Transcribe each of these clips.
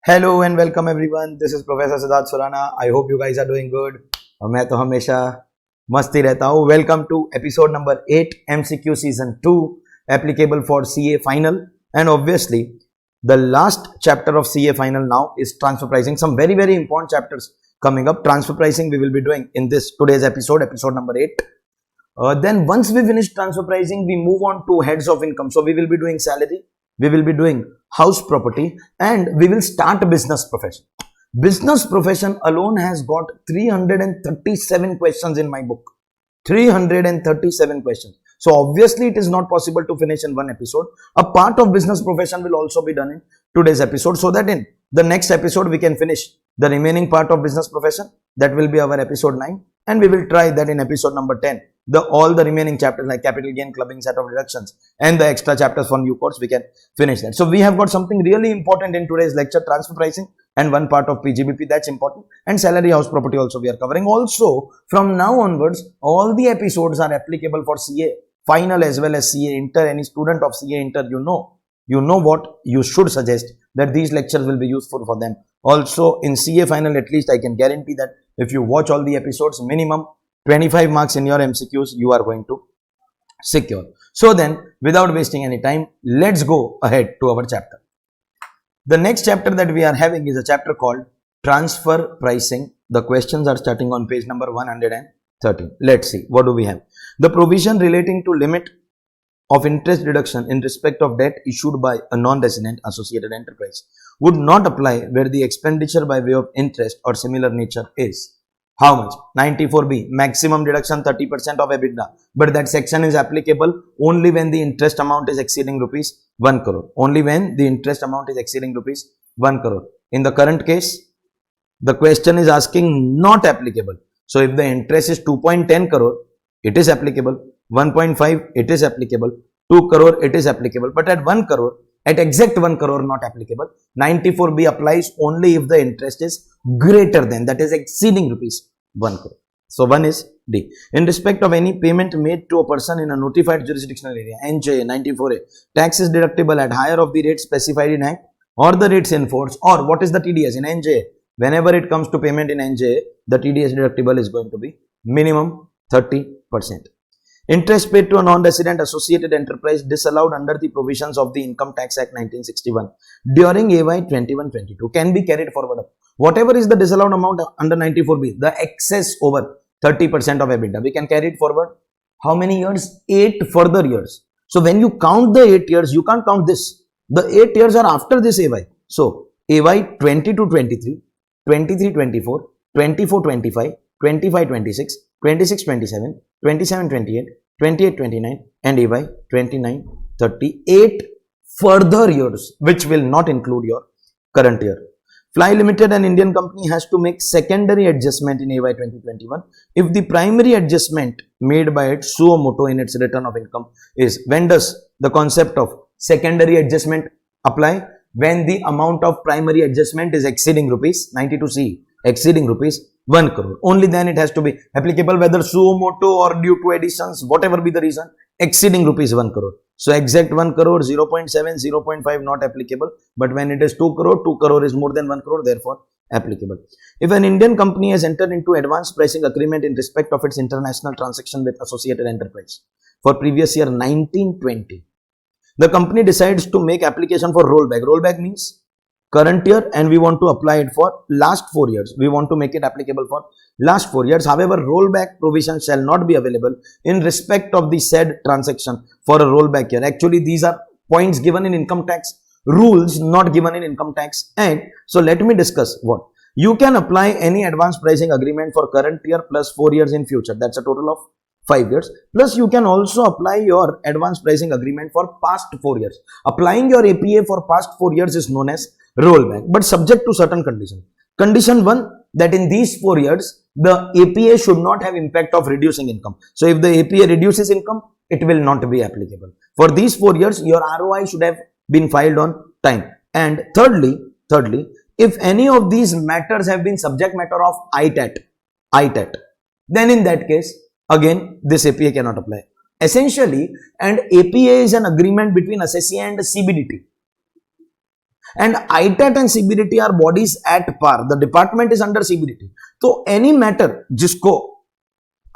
Hello and welcome everyone. This is Professor Siddharth Surana. I hope you guys are doing good. और मैं तो हमेशा मस्ती रहता हूँ. Welcome to episode number 8 MCQ season 2 applicable for CA final, and obviously the last chapter of CA final now is transfer pricing. Some very important chapters coming up. Transfer pricing we will be doing in this today's episode number 8. Then once we finish transfer pricing, we move on to heads of income. So we will be doing salary, we will be doing house property, and we will start business profession. Business profession alone has got 337 questions in my book. 337 questions. So obviously it is not possible to finish in one episode. A part of business profession will also be done in today's episode, so that in the next episode we can finish the remaining part of business profession. That will be our episode 9, and we will try that in episode number 10. All the remaining chapters like capital gain, clubbing, set of deductions, and the extra chapters for new course, we can finish that. So we have got something really important in today's lecture: transfer pricing and one part of PGBP, that's important, and salary, house property also we are covering. Also from now onwards, all the episodes are applicable for CA final as well as CA inter. Any student of CA inter, you know what you should suggest, that these lectures will be useful for them. Also in CA final, at least I can guarantee that if you watch all the episodes, minimum 25 marks in your MCQs you are going to secure. So then, without wasting any time, let's go ahead to our chapter. The next chapter that we are having is a chapter called transfer pricing. The questions are starting on page number 113. Let's see, what do we have? The provision relating to limit of interest deduction in respect of debt issued by a non-resident associated enterprise would not apply where the expenditure by way of interest or similar nature is how much? 94B, maximum deduction 30% of EBITDA, but that section is applicable only when the interest amount is exceeding rupees 1 crore. Only when the interest amount is exceeding rupees 1 crore. In the current case, the question is asking not applicable. So if the interest is 2.10 crore, it is applicable. 1.5, it is applicable. 2 crore, it is applicable. But at 1 crore, at exact 1 crore, not applicable. 94B applies only if the interest is greater than, that is exceeding rupees 1 crore. So 1 is D. In respect of any payment made to a person in a notified jurisdictional area, NJ 94A, tax is deductible at higher of the rates specified in Act or the rates in force, or what is the TDS in NJ? Whenever it comes to payment in NJ, the TDS deductible is going to be minimum 30%. Interest paid to a non-resident associated enterprise disallowed under the provisions of the Income Tax Act 1961 during AY 21-22 can be carried forward up. Whatever is the disallowed amount under 94B, the excess over 30% of EBITDA, we can carry it forward. How many years? 8 further years. So when you count the 8 years, you can't count this. The 8 years are after this AY. So AY 22-23, 23-24, 24-25, 25-26, 26-27, 27-28, 28-29 and AY 29-38 further years, which will not include your current year. Fly Limited, an Indian company, has to make secondary adjustment in AY 2021 if the primary adjustment made by it suo motu in its return of income is. When does the concept of secondary adjustment apply? When the amount of primary adjustment is exceeding rupees 92C, exceeding rupees 1 crore. Only then it has to be applicable, whether suo motu or due to additions, whatever be the reason, exceeding rupees 1 crore. So exact 1 crore, 0.7, 0.5 not applicable, but when it is 2 crore is more than 1 crore, therefore applicable. If an Indian company has entered into advance pricing agreement in respect of its international transaction with associated enterprise for previous year 1920, the company decides to make application for rollback. Rollback means current year, and we want to apply it for last 4 years. We want to make it applicable for last 4 years. However, rollback provision shall not be available in respect of the said transaction for a rollback year. Actually, these are points given in income tax rules, not given in income tax act. So let me discuss what. You can apply any advance pricing agreement for current year plus 4 years in future. That's a total of 5 years. Plus you can also apply your advance pricing agreement for past 4 years. Applying your APA for past 4 years is known as rollback, but subject to certain conditions. Condition 1, that in these 4 years, the APA should not have impact of reducing income. So if the APA reduces income, it will not be applicable. For these 4 years, your ROI should have been filed on time. And thirdly, if any of these matters have been subject matter of ITAT, then in that case, again, this APA cannot apply. Essentially, and APA is an agreement between assessee and CBDT. and ITAT and CBDT are bodies at par. The department is under CBDT. तो any matter जिसको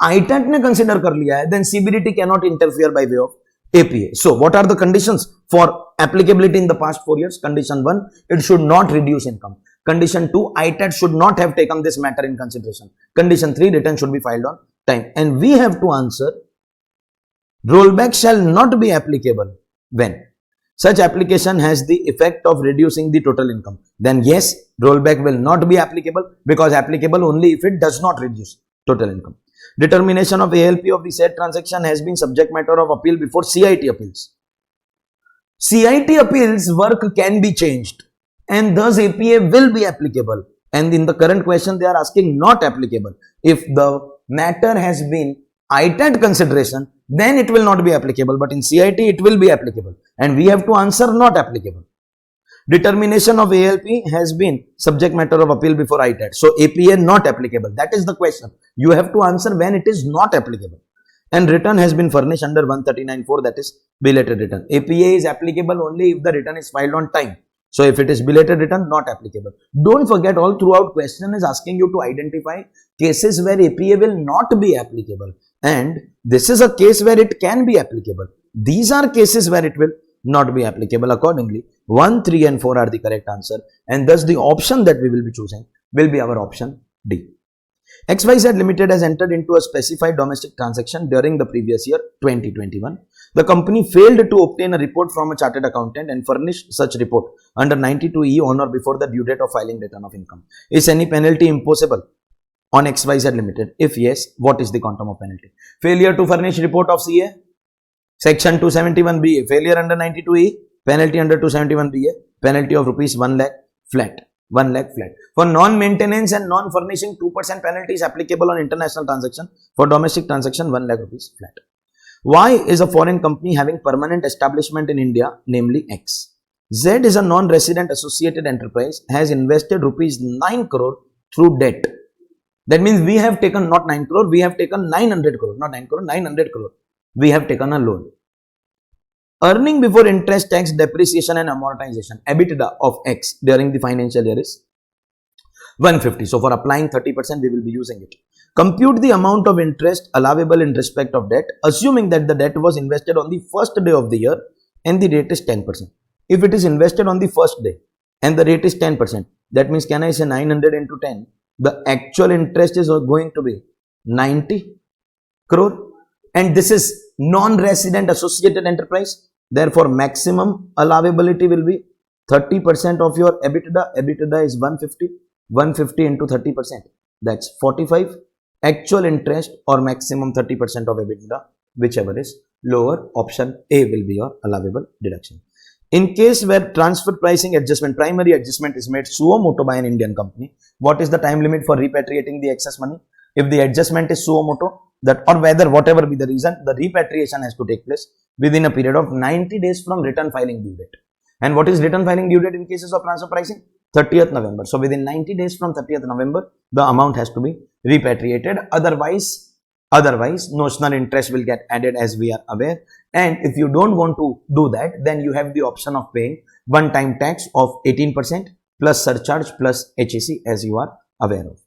ITAT ने consider कर लिया है, then CBDT cannot interfere by way of APA. So what are the conditions for applicability in the past 4 years? Condition 1, it should not reduce income. Condition 2, ITAT should not have taken this matter in consideration. Condition 3, return should be filed on time. And we have to answer, rollback shall not be applicable when such application has the effect of reducing the total income. Then yes, rollback will not be applicable, because applicable only if it does not reduce total income. Determination of ALP of the said transaction has been subject matter of appeal before CIT appeals. CIT appeals work can be changed, and thus APA will be applicable. And in the current question, they are asking not applicable. If the matter has been ITAT consideration, then it will not be applicable. But in CIT, it will be applicable. And we have to answer not applicable. Determination of ALP has been subject matter of appeal before ITAT. So APA not applicable. That is the question. You have to answer when it is not applicable. And return has been furnished under 139(4), that is belated return. APA is applicable only if the return is filed on time. So if it is belated return, not applicable. Don't forget, all throughout question is asking you to identify cases where APA will not be applicable. And this is a case where it can be applicable. These are cases where it will not be applicable. Accordingly, 1, 3 and 4 are the correct answer. And thus the option that we will be choosing will be our option D. XYZ Limited has entered into a specified domestic transaction during the previous year 2021. The company failed to obtain a report from a chartered accountant and furnished such report under 92E on or before the due date of filing return of income. Is any penalty imposable on XYZ Limited? If yes, what is the quantum of penalty? Failure to furnish report of CA, section 271BA. Failure under 92E, penalty under 271BA, penalty of rupees 1 lakh flat. 1 lakh flat. For non-maintenance and non-furnishing, 2% penalty is applicable on international transaction. For domestic transaction, 1 lakh rupees flat. Y is a foreign company having permanent establishment in India, namely X. Z is a non-resident associated enterprise, has invested rupees 9 crore through debt. That means we have taken not 9 crore, we have taken 900 crore, not 9 crore, 900 crore. We have taken a loan. Earning before interest, tax, depreciation and amortization, EBITDA of X during the financial year is 150. So for applying 30%, we will be using it. Compute the amount of interest allowable in respect of debt, assuming that the debt was invested on the first day of the year and the rate is 10%. If it is invested on the first day and the rate is 10%, that means can I say 900 into 10? The actual interest is going to be 90 crore. And this is non-resident associated enterprise. Therefore, maximum allowability will be 30% of your EBITDA. EBITDA is 150. 150 into 30%. That's 45. Actual interest or maximum 30% of EBITDA, whichever is lower, option A will be your allowable deduction. In case where transfer pricing adjustment, primary adjustment is made suo moto by an Indian company, what is the time limit for repatriating the excess money? If the adjustment is suo moto, that or whether whatever be the reason, the repatriation has to take place within a period of 90 days from return filing due date. And what is return filing due date in cases of transfer pricing? 30th November. So within 90 days from 30th November, the amount has to be repatriated. Otherwise, notional interest will get added, as we are aware. And if you don't want to do that, then you have the option of paying one-time tax of 18% plus surcharge plus HEC, as you are aware of.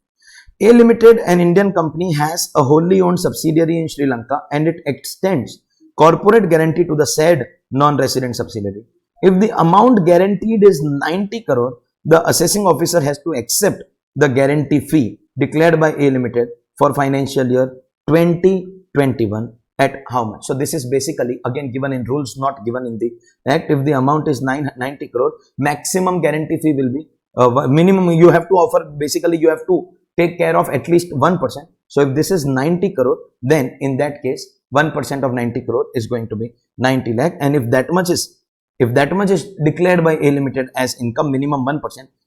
A Limited, an Indian company, has a wholly owned subsidiary in Sri Lanka and it extends corporate guarantee to the said non-resident subsidiary. If the amount guaranteed is 90 crore, the assessing officer has to accept the guarantee fee declared by A Limited for financial year 2021 at how much? So this is basically again given in rules, not given in the act. If the amount is 90 crore, maximum guarantee fee will be minimum you have to offer. Basically, you have to take care of at least 1%. So if this is 90 crore, then in that case 1% of 90 crore is going to be 90 lakh. And if that much is declared by A Limited as income, minimum 1%,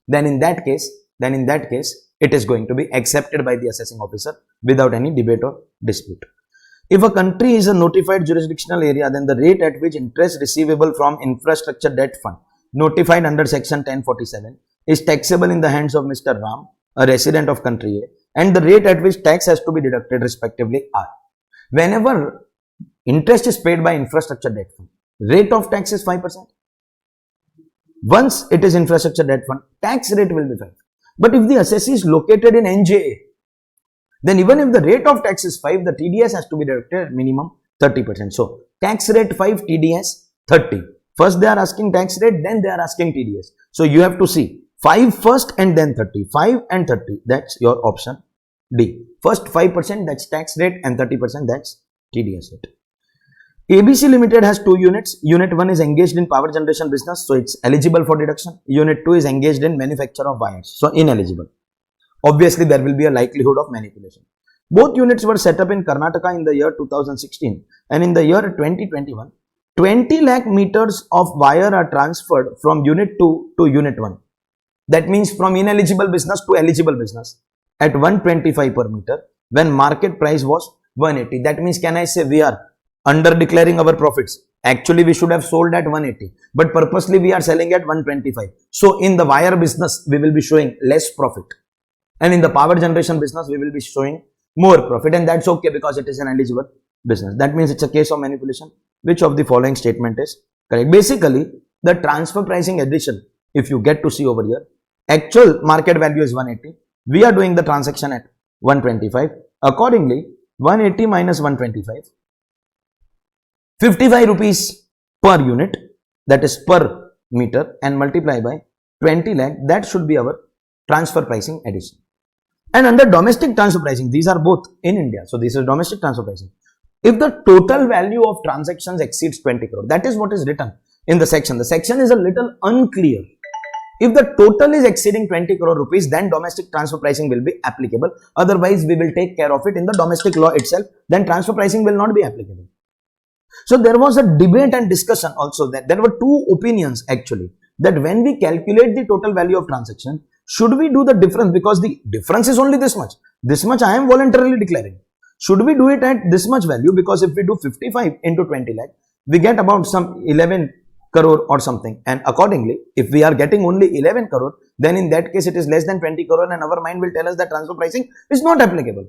then in that case it is going to be accepted by the assessing officer without any debate or dispute. If a country is a notified jurisdictional area, then the rate at which interest receivable from infrastructure debt fund notified under section 1047 is taxable in the hands of Mr. Ram, a resident of country A, and the rate at which tax has to be deducted respectively are. Whenever interest is paid by infrastructure debt fund, rate of tax is 5%. Once it is infrastructure debt fund, tax rate will be 5. But if the assessee is located in NJA, then even if the rate of tax is 5, the TDS has to be deducted at minimum 30%. So tax rate 5, TDS 30. First they are asking tax rate, then they are asking TDS. So you have to see 5 first and then 30. 5 and 30, that's your option D. First 5%, that's tax rate, and 30%, that's TDS rate. ABC Limited has 2 units. Unit 1 is engaged in power generation business, so it's eligible for deduction. Unit 2 is engaged in manufacture of wires, so ineligible. Obviously, there will be a likelihood of manipulation. Both units were set up in Karnataka in the year 2016, and in the year 2021, 20 lakh meters of wire are transferred from Unit 2 to Unit 1. That means from ineligible business to eligible business at 125 per meter when market price was 180. That means, can I say we are under declaring our profits? Actually, we should have sold at 180, but purposely we are selling at 125. So in the wire business, we will be showing less profit. And in the power generation business, we will be showing more profit, and that's okay because it is an eligible business. That means it's a case of manipulation. Which of the following statement is correct? Basically, the transfer pricing addition, if you get to see over here, actual market value is 180. We are doing the transaction at 125. Accordingly, 180 minus 125, 55 rupees per unit, that is per meter, and multiply by 20 lakh, that should be our transfer pricing addition. And under domestic transfer pricing, these are both in India. So this is domestic transfer pricing. If the total value of transactions exceeds 20 crore, that is what is written in the section. The section is a little unclear. If the total is exceeding 20 crore rupees, then domestic transfer pricing will be applicable. Otherwise, we will take care of it in the domestic law itself. Then transfer pricing will not be applicable. So there was a debate and discussion also that there were two opinions actually, that when we calculate the total value of transaction, should we do the difference, because the difference is only this much. This much I am voluntarily declaring. Should we do it at this much value? Because if we do 55 into 20 lakh, we get about some 11 crore or something. And accordingly, if we are getting only 11 crore, then in that case it is less than 20 crore, and our mind will tell us that transfer pricing is not applicable.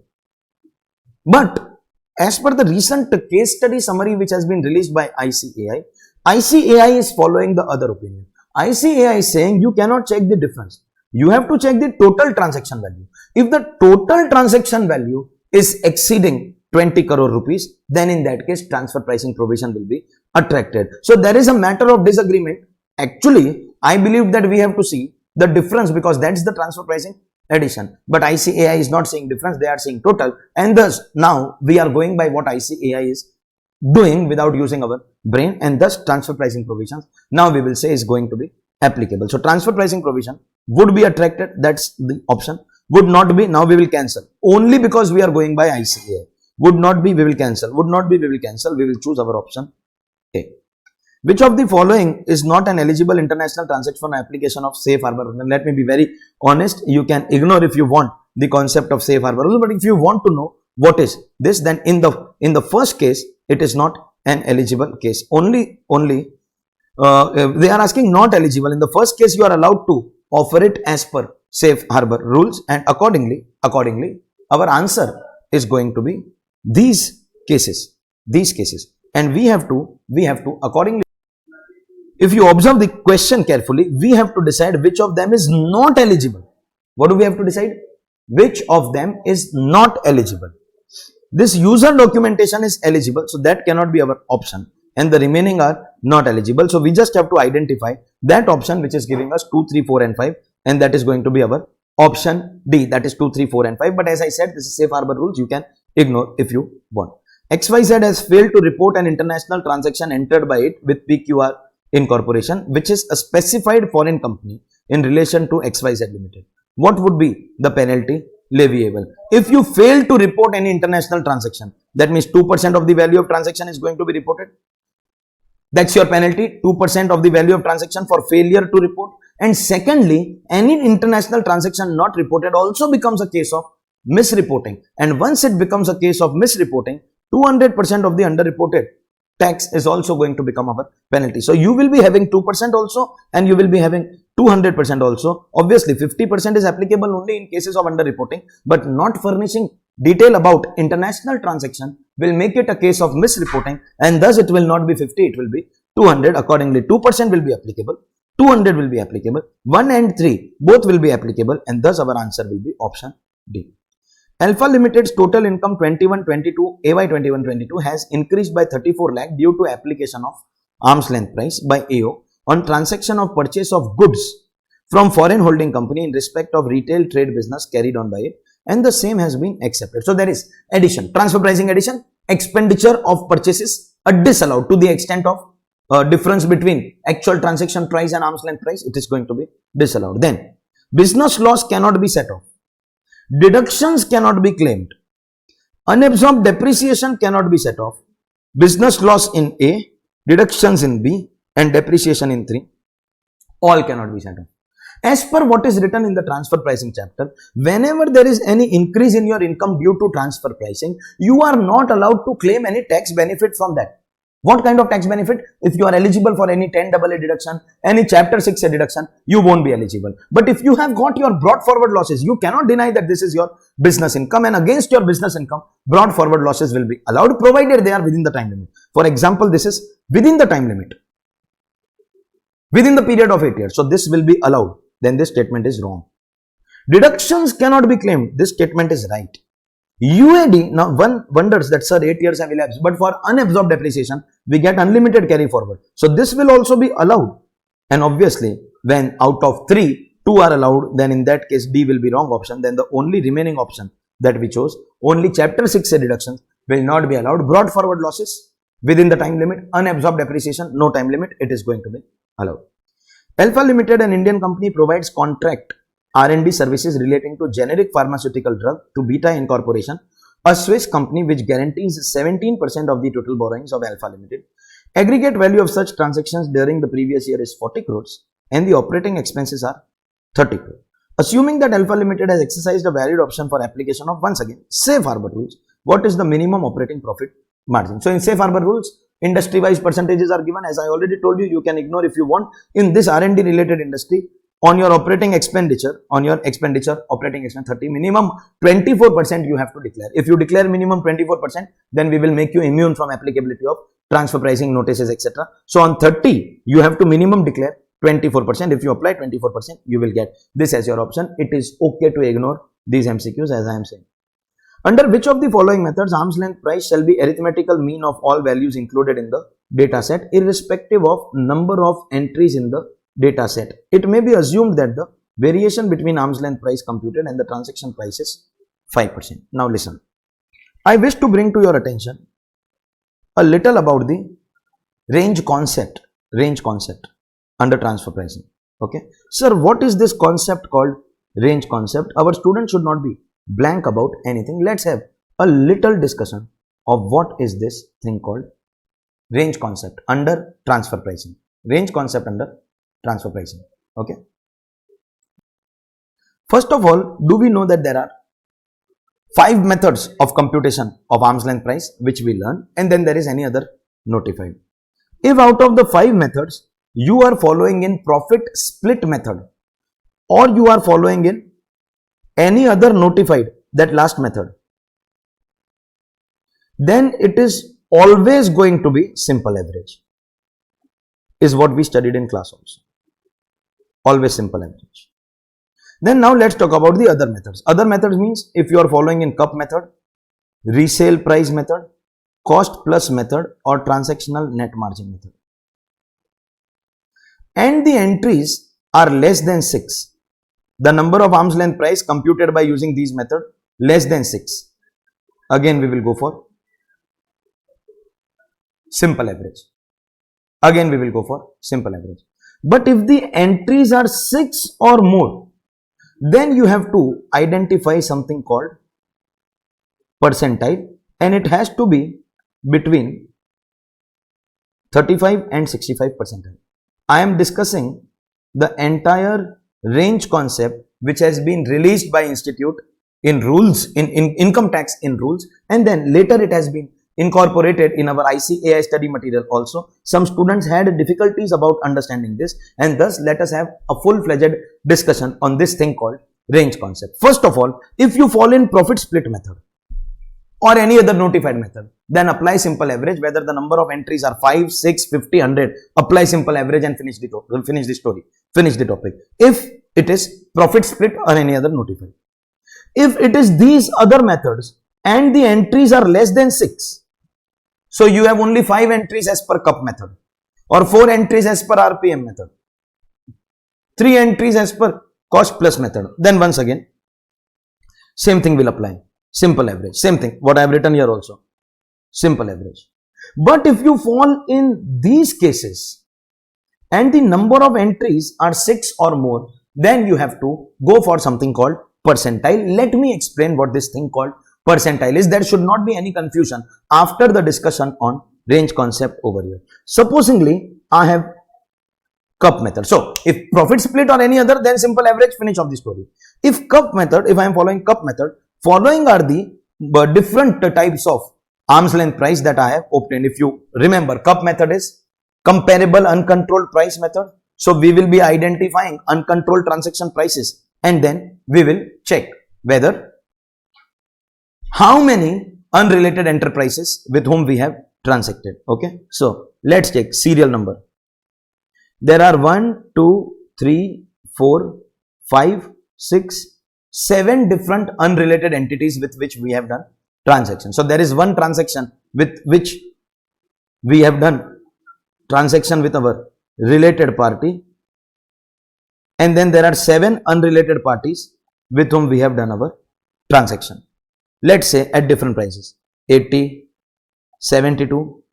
But as per the recent case study summary which has been released by ICAI, ICAI is following the other opinion. ICAI is saying you cannot check the difference. You have to check the total transaction value. If the total transaction value is exceeding 20 crore rupees, then in that case transfer pricing provision will be attracted. So there is a matter of disagreement. Actually, I believe that we have to see the difference, because that's the transfer pricing addition. But ICAI is not saying difference, they are saying total, and thus now we are going by what ICAI is doing without using our brain, and thus transfer pricing provisions now we will say is going to be applicable. So transfer pricing provision would be attracted, that's the option. Would not be, now we will cancel, only because we are going by ICAI. Would not be, we will cancel. Would not be, we will cancel. We will choose our option A. Which of the following is not an eligible international transaction for application of safe harbor? Let me be very honest, you can ignore if you want the concept of safe harbor rule, but if you want to know what is this, then in the first case it is not an eligible case. Only they are asking not eligible. In the first case you are allowed to offer it as per safe harbor rules, and accordingly our answer is going to be these cases, and we have to accordingly, if you observe the question carefully, we have to decide which of them is not eligible. What do we have to decide? Which of them is not eligible. This user documentation is eligible, so that cannot be our option, and the remaining are not eligible. So we just have to identify that option which is giving us 2, 3, 4 and 5, and that is going to be our option D, that is 2, 3, 4 and 5. But as I said, this is safe harbor rules, you can ignore if you want. XYZ has failed to report an international transaction entered by it with PQR Incorporation, which is a specified foreign company in relation to XYZ Limited. What would be the penalty leviable? If you fail to report any international transaction, that means 2% of the value of transaction is going to be reported. That's your penalty, 2% of the value of transaction for failure to report. And secondly, any international transaction not reported also becomes a case of misreporting. And once it becomes a case of misreporting, 200% of the underreported tax is also going to become our penalty. So you will be having 2% also, and you will be having 200% also. Obviously, 50% is applicable only in cases of underreporting, but not furnishing detail about international transaction will make it a case of misreporting, and thus it will not be 50, it will be 200. Accordingly, 2% will be applicable. 200 will be applicable. 1 and 3 both will be applicable, and thus our answer will be option D. Alpha Limited's total income 21-22 AY 21-22 has increased by 34 lakh due to application of arm's length price by AO on transaction of purchase of goods from foreign holding company in respect of retail trade business carried on by it, and the same has been accepted. So there is addition, transfer pricing addition, expenditure of purchases are disallowed to the extent of difference between actual transaction price and arm's length price. It is going to be disallowed. Then business loss cannot be set off, deductions cannot be claimed, unabsorbed depreciation cannot be set off, business loss in A, deductions in B, and depreciation in 3, all cannot be set off. As per what is written in the transfer pricing chapter, whenever there is any increase in your income due to transfer pricing, you are not allowed to claim any tax benefit from that. What kind of tax benefit? If you are eligible for any 10AA deduction, any chapter 6A deduction, you won't be eligible. But if you have got your brought forward losses, you cannot deny that this is your business income, and against your business income, brought forward losses will be allowed provided they are within the time limit. For example, this is within the time limit, within the period of 8 years. So this will be allowed. Then this statement is wrong. Deductions cannot be claimed. This statement is right. UAD, now one wonders that sir 8 years have elapsed, but for unabsorbed depreciation we get unlimited carry forward. So this will also be allowed, and obviously when out of 3, 2 are allowed, then in that case D will be wrong option. Then the only remaining option that we chose, only chapter 6A deductions will not be allowed. Brought forward losses within the time limit, unabsorbed depreciation, no time limit, it is going to be allowed. Alpha Limited, an Indian company, provides contract R&D services relating to generic pharmaceutical drug to Beta Incorporation, a Swiss company which guarantees 17% of the total borrowings of Alpha Limited. Aggregate value of such transactions during the previous year is 40 crores and the operating expenses are 30 crores. Assuming that Alpha Limited has exercised a valid option for application of, once again, safe harbor rules, what is the minimum operating profit margin? So in safe harbor rules, industry wise percentages are given. As I already told you, you can ignore if you want. In this R&D related industry, on your operating expenditure, operating expense 30, minimum 24% you have to declare. If you declare minimum 24%, then we will make you immune from applicability of transfer pricing notices, etc. So on 30, you have to minimum declare 24%. If you apply 24%, you will get this as your option. It is okay to ignore these MCQs as I am saying. Under which of the following methods arm's length price shall be arithmetical mean of all values included in the data set irrespective of number of entries in the data set? It may be assumed that the variation between arm's length price computed and the transaction price is 5%. Now listen, I wish to bring to your attention a little about the range concept under transfer pricing. Okay, sir, what is this concept called range concept? Our students should not be blank about anything. Let's have a little discussion of what is this thing called range concept under transfer pricing. Range concept under transfer pricing. Okay. First of all, do we know that there are 5 methods of computation of arm's length price which we learn, and then there is any other notified. If out of the 5 methods you are following in profit split method or you are following in any other notified, that last method, then it is always going to be simple average, is what we studied in class also. Always simple average. Then now let's talk about the other methods. Other methods means if you are following in cup method, resale price method, cost plus method, or transactional net margin method, and the entries are less than 6. The number of arm's length price computed by using these method less than 6. Again we will go for simple average. Again we will go for simple average. But if the entries are 6 or more, then you have to identify something called percentile, and it has to be between 35 and 65 percentile. I am discussing the entire range concept which has been released by institute in rules, in income tax in rules, and then later it has been incorporated in our ICAI study material also. Some students had difficulties about understanding this, and thus let us have a full-fledged discussion on this thing called range concept. First of all, if you fall in profit split method, or any other notified method, then apply simple average. Whether the number of entries are 5, 6, 50, 100, apply simple average and finish the story, finish the topic. If it is profit split or any other notified. If it is these other methods and the entries are less than 6, so you have only 5 entries as per cup method, or 4 entries as per RPM method, 3 entries as per cost plus method, then once again same thing will apply. Simple average, same thing what I have written here also, simple average. But if you fall in these cases and the number of entries are 6 or more, then you have to go for something called percentile. Let me explain what this thing called percentile is. There should not be any confusion after the discussion on range concept over here. Supposingly I have cup method. So if profit split or any other, then simple average, finish of the story. If cup method, if I am following cup method, following are the different types of arm's length price that I have obtained. If you remember, cup method is comparable uncontrolled price method. So we will be identifying uncontrolled transaction prices and then we will check whether how many unrelated enterprises with whom we have transacted. Okay. So let's check serial number. There are 1, 2, 3, 4, 5, 6, 7 different unrelated entities with which we have done transaction. So there is one transaction with which we have done transaction with our related party, and then there are 7 unrelated parties with whom we have done our transaction. Let's say at different prices: 80, 72,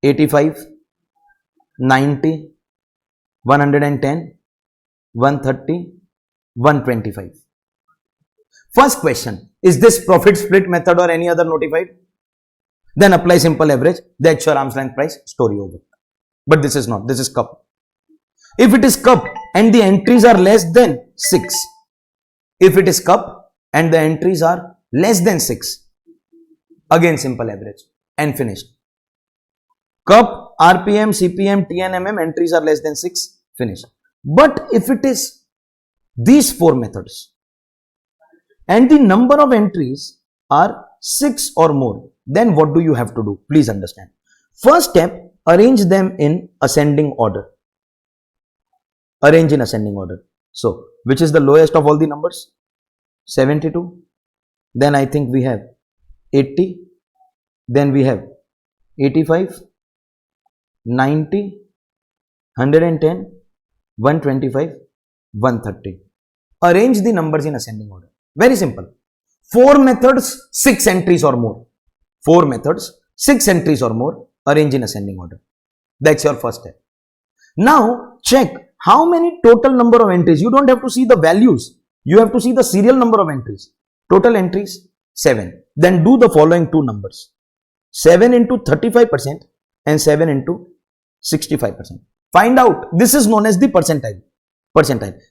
85, 90, 110, 130, 125. First question, is this profit split method or any other notified? Then apply simple average, that's your arm's length price, story over. But this is not, this is cup. If it is cup and the entries are less than 6, if it is cup and the entries are less than 6, again simple average and finished. Cup, RPM, CPM, TNMM entries are less than 6, finished. But if it is these 4 methods and the number of entries are 6 or more, then what do you have to do? Please understand. First step, arrange them in ascending order. Arrange in ascending order. So, which is the lowest of all the numbers? 72. Then I think we have 80. Then we have 85, 90, 110, 125, 130. Arrange the numbers in ascending order. Very simple. 4 methods, 6 entries or more. 4 methods, 6 entries or more. Arrange in ascending order. That's your first step. Now check how many total number of entries. You don't have to see the values. You have to see the serial number of entries. Total entries 7. Then do the following two numbers: 7 into 35% and 7 into 65%. Find out. This is known as the percentile.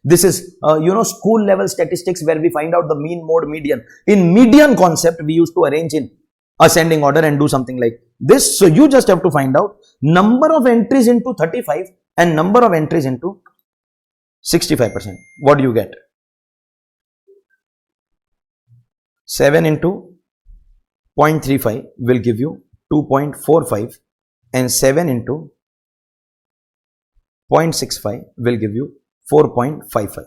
This is school level statistics where we find out the mean, mode, median. In median concept, we used to arrange in ascending order and do something like this. So you just have to find out number of entries into 35 and number of entries into 65%. What do you get? 7 into 0.35 will give you 2.45 and 7 into 0.65 will give you 4.55.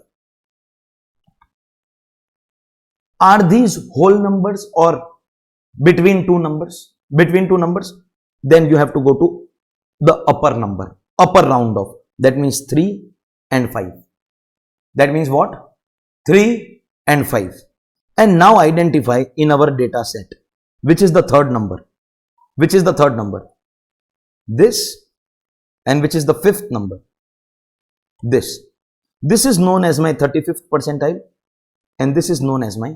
Are these whole numbers or between two numbers? Between two numbers, then you have to go to the upper number, upper round of. That means 3 and 5. That means what? 3 and 5. And now identify in our data set which is the third number. Which is the third number? This. And which is the fifth number? This. This is known as my 35th percentile and this is known as my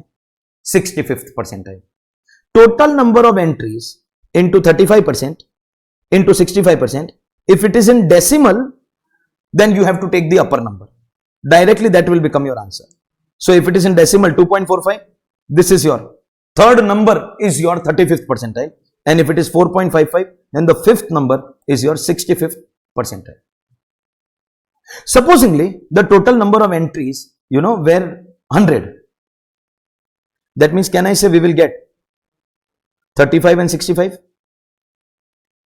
65th percentile. Total number of entries into 35% into 65%. If it is in decimal, then you have to take the upper number. Directly that will become your answer. So if it is in decimal 2.45, this is your third number is your 35th percentile. And if it is 4.55, then the fifth number is your 65th percentile. Supposingly, the total number of entries, were 100. That means, can I say we will get 35 and 65.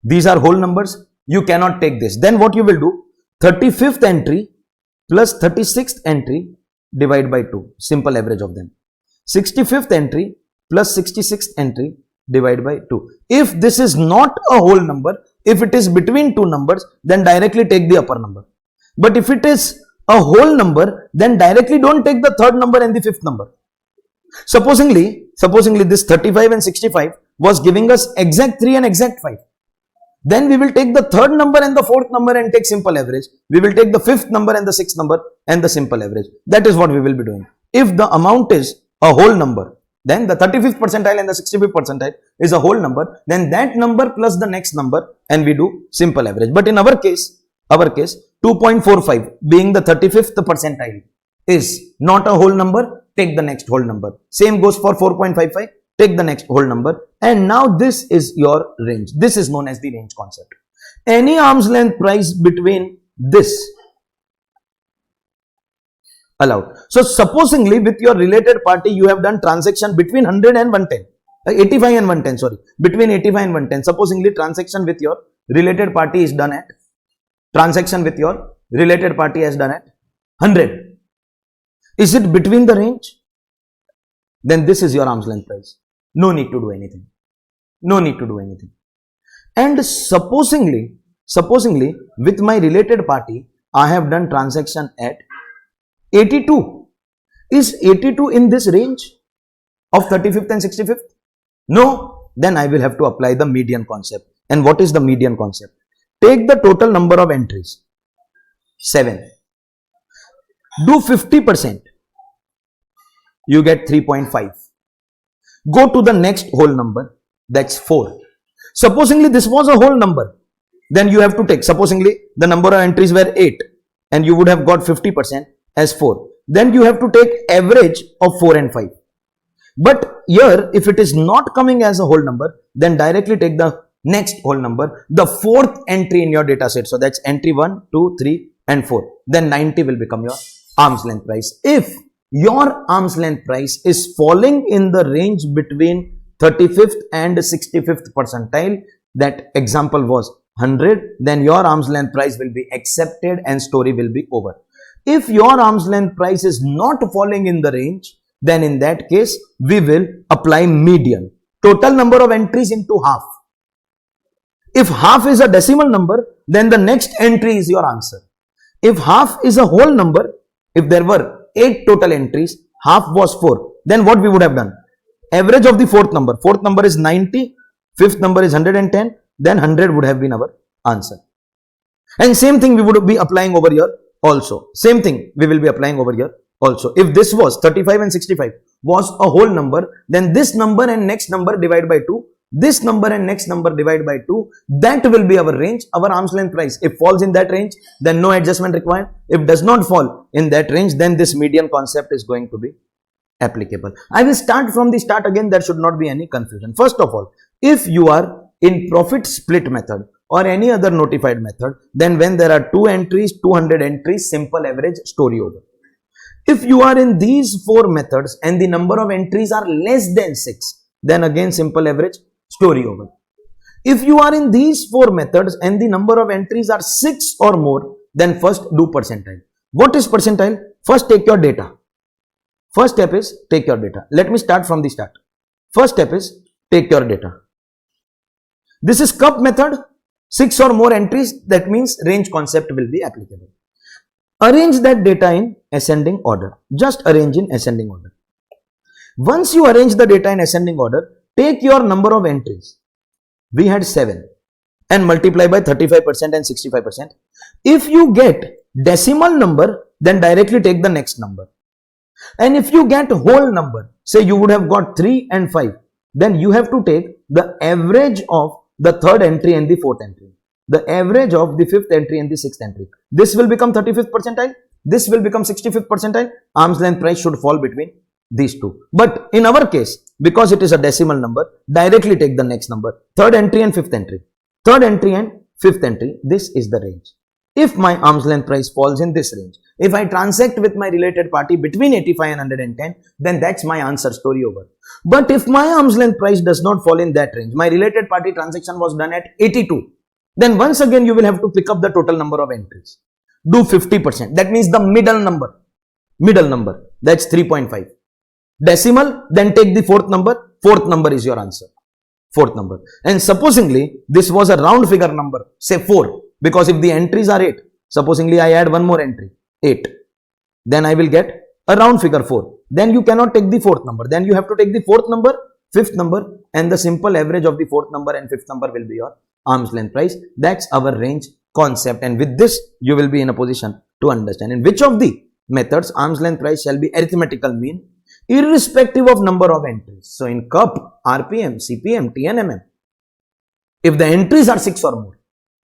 These are whole numbers. You cannot take this. Then what you will do? 35th entry plus 36th entry divide by 2. Simple average of them. 65th entry plus 66th entry divide by 2. If this is not a whole number, if it is between two numbers, then directly take the upper number. But if it is a whole number, then directly don't take the third number and the fifth number. Supposingly this 35 and 65 was giving us exact 3 and exact 5. Then we will take the third number and the fourth number and take simple average. We will take the fifth number and the sixth number and the simple average. That is what we will be doing. If the amount is a whole number, then the 35th percentile and the 65th percentile is a whole number, then that number plus the next number and we do simple average. But in our case 2.45 being the 35th percentile is not a whole number, take the next whole number. Same goes for 4.55, take the next whole number, and now this is your range. This is known as the range concept. Any arm's length price between this allowed. So supposingly with your related party you have done transaction between 100 and 110, 85 and 110, sorry, between 85 and 110. Supposingly transaction with your related party is done at 100. Is it between the range? Then this is your arm's length price. No need to do anything. And supposingly with my related party, I have done transaction at 82. Is 82 in this range of 35th and 65th? No. Then I will have to apply the median concept. And what is the median concept? Take the total number of entries, 7. Do 50%. You get 3.5. Go to the next whole number, that's 4. Supposingly this was a whole number, then you have to take, supposingly the number of entries were 8 and you would have got 50% as 4. Then you have to take average of 4 and 5. But here if it is not coming as a whole number, then directly take the next whole number, the fourth entry in your data set. So that's entry 1, 2, 3 and 4. Then 90 will become your arm's length price. If your arm's length price is falling in the range between 35th and 65th percentile, that example was 100, then your arm's length price will be accepted and story will be over. If your arm's length price is not falling in the range, then in that case we will apply median. Total number of entries into half. If half is a decimal number, then the next entry is your answer. If half is a whole number, if there were 8 total entries, half was 4, then what we would have done? Average of the fourth number is 90, fifth number is 110, then 100 would have been our answer. And same thing we would be applying over here also. If this was 35 and 65 was a whole number, then this number and next number divide by 2, this number and next number divide by 2, that will be our range, our arm's length price. If falls in that range, then no adjustment required. If does not fall in that range, then this median concept is going to be applicable. I will start from the start again, there should not be any confusion. First of all, if you are in profit split method or any other notified method, then when there are 2 entries, 200 entries, simple average, story over. If you are in these 4 methods and the number of entries are less than 6, then again simple average, story over. If you are in these 4 methods and the number of entries are 6 or more, then first do percentile. What is percentile? First take your data. First step is take your data. Let me start from the start. First step is take your data. This is cup method, 6 or more entries, that means range concept will be applicable. Arrange that data in ascending order. Just arrange in ascending order. Once you arrange the data in ascending order, take your number of entries. We had 7 and multiply by 35% and 65%. If you get decimal number, then directly take the next number. And if you get whole number, say you would have got 3 and 5, then you have to take the average of the third entry and the fourth entry, the average of the fifth entry and the sixth entry. This will become 35th percentile, this will become 65th percentile. Arm's length price should fall between these two. But in our case, because it is a decimal number, directly take the next number, third entry and fifth entry. Third entry and fifth entry, this is the range. If my arm's length price falls in this range, If I transact with my related party between 85 and 110, then that's my answer, story over. But if my arm's length price does not fall in that range, my related party transaction was done at 82, then once again you will have to pick up the total number of entries. Do 50%. That means the middle number. That's 3.5. Decimal, then take the fourth number. Fourth number is your answer. Fourth number. And supposingly, this was a round figure number, say 4. Because if the entries are 8, supposingly I add one more entry, 8. Then I will get a round figure 4. Then you cannot take the fourth number. Then you have to take the fourth number, fifth number, and the simple average of the fourth number and fifth number will be your arm's length price. That's our range concept. And with this, you will be in a position to understand in which of the methods arm's length price shall be arithmetical mean irrespective of number of entries. So in cup, RPM, CPM, TNMM, if the entries are 6 or more,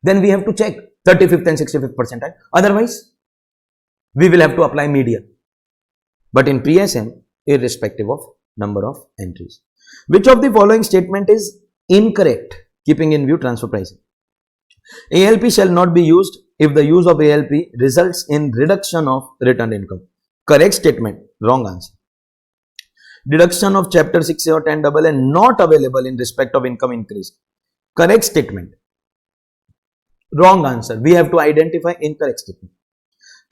then we have to check 35th and 65th percentile. Otherwise, we will have to apply median. But in PSM, irrespective of number of entries. Which of the following statement is incorrect, keeping in view transfer pricing? ALP shall not be used if the use of ALP results in reduction of returned income. Correct statement, wrong answer. Deduction of chapter 6 or 10 double and not available in respect of income increase. Correct statement. Wrong answer. We have to identify incorrect statement.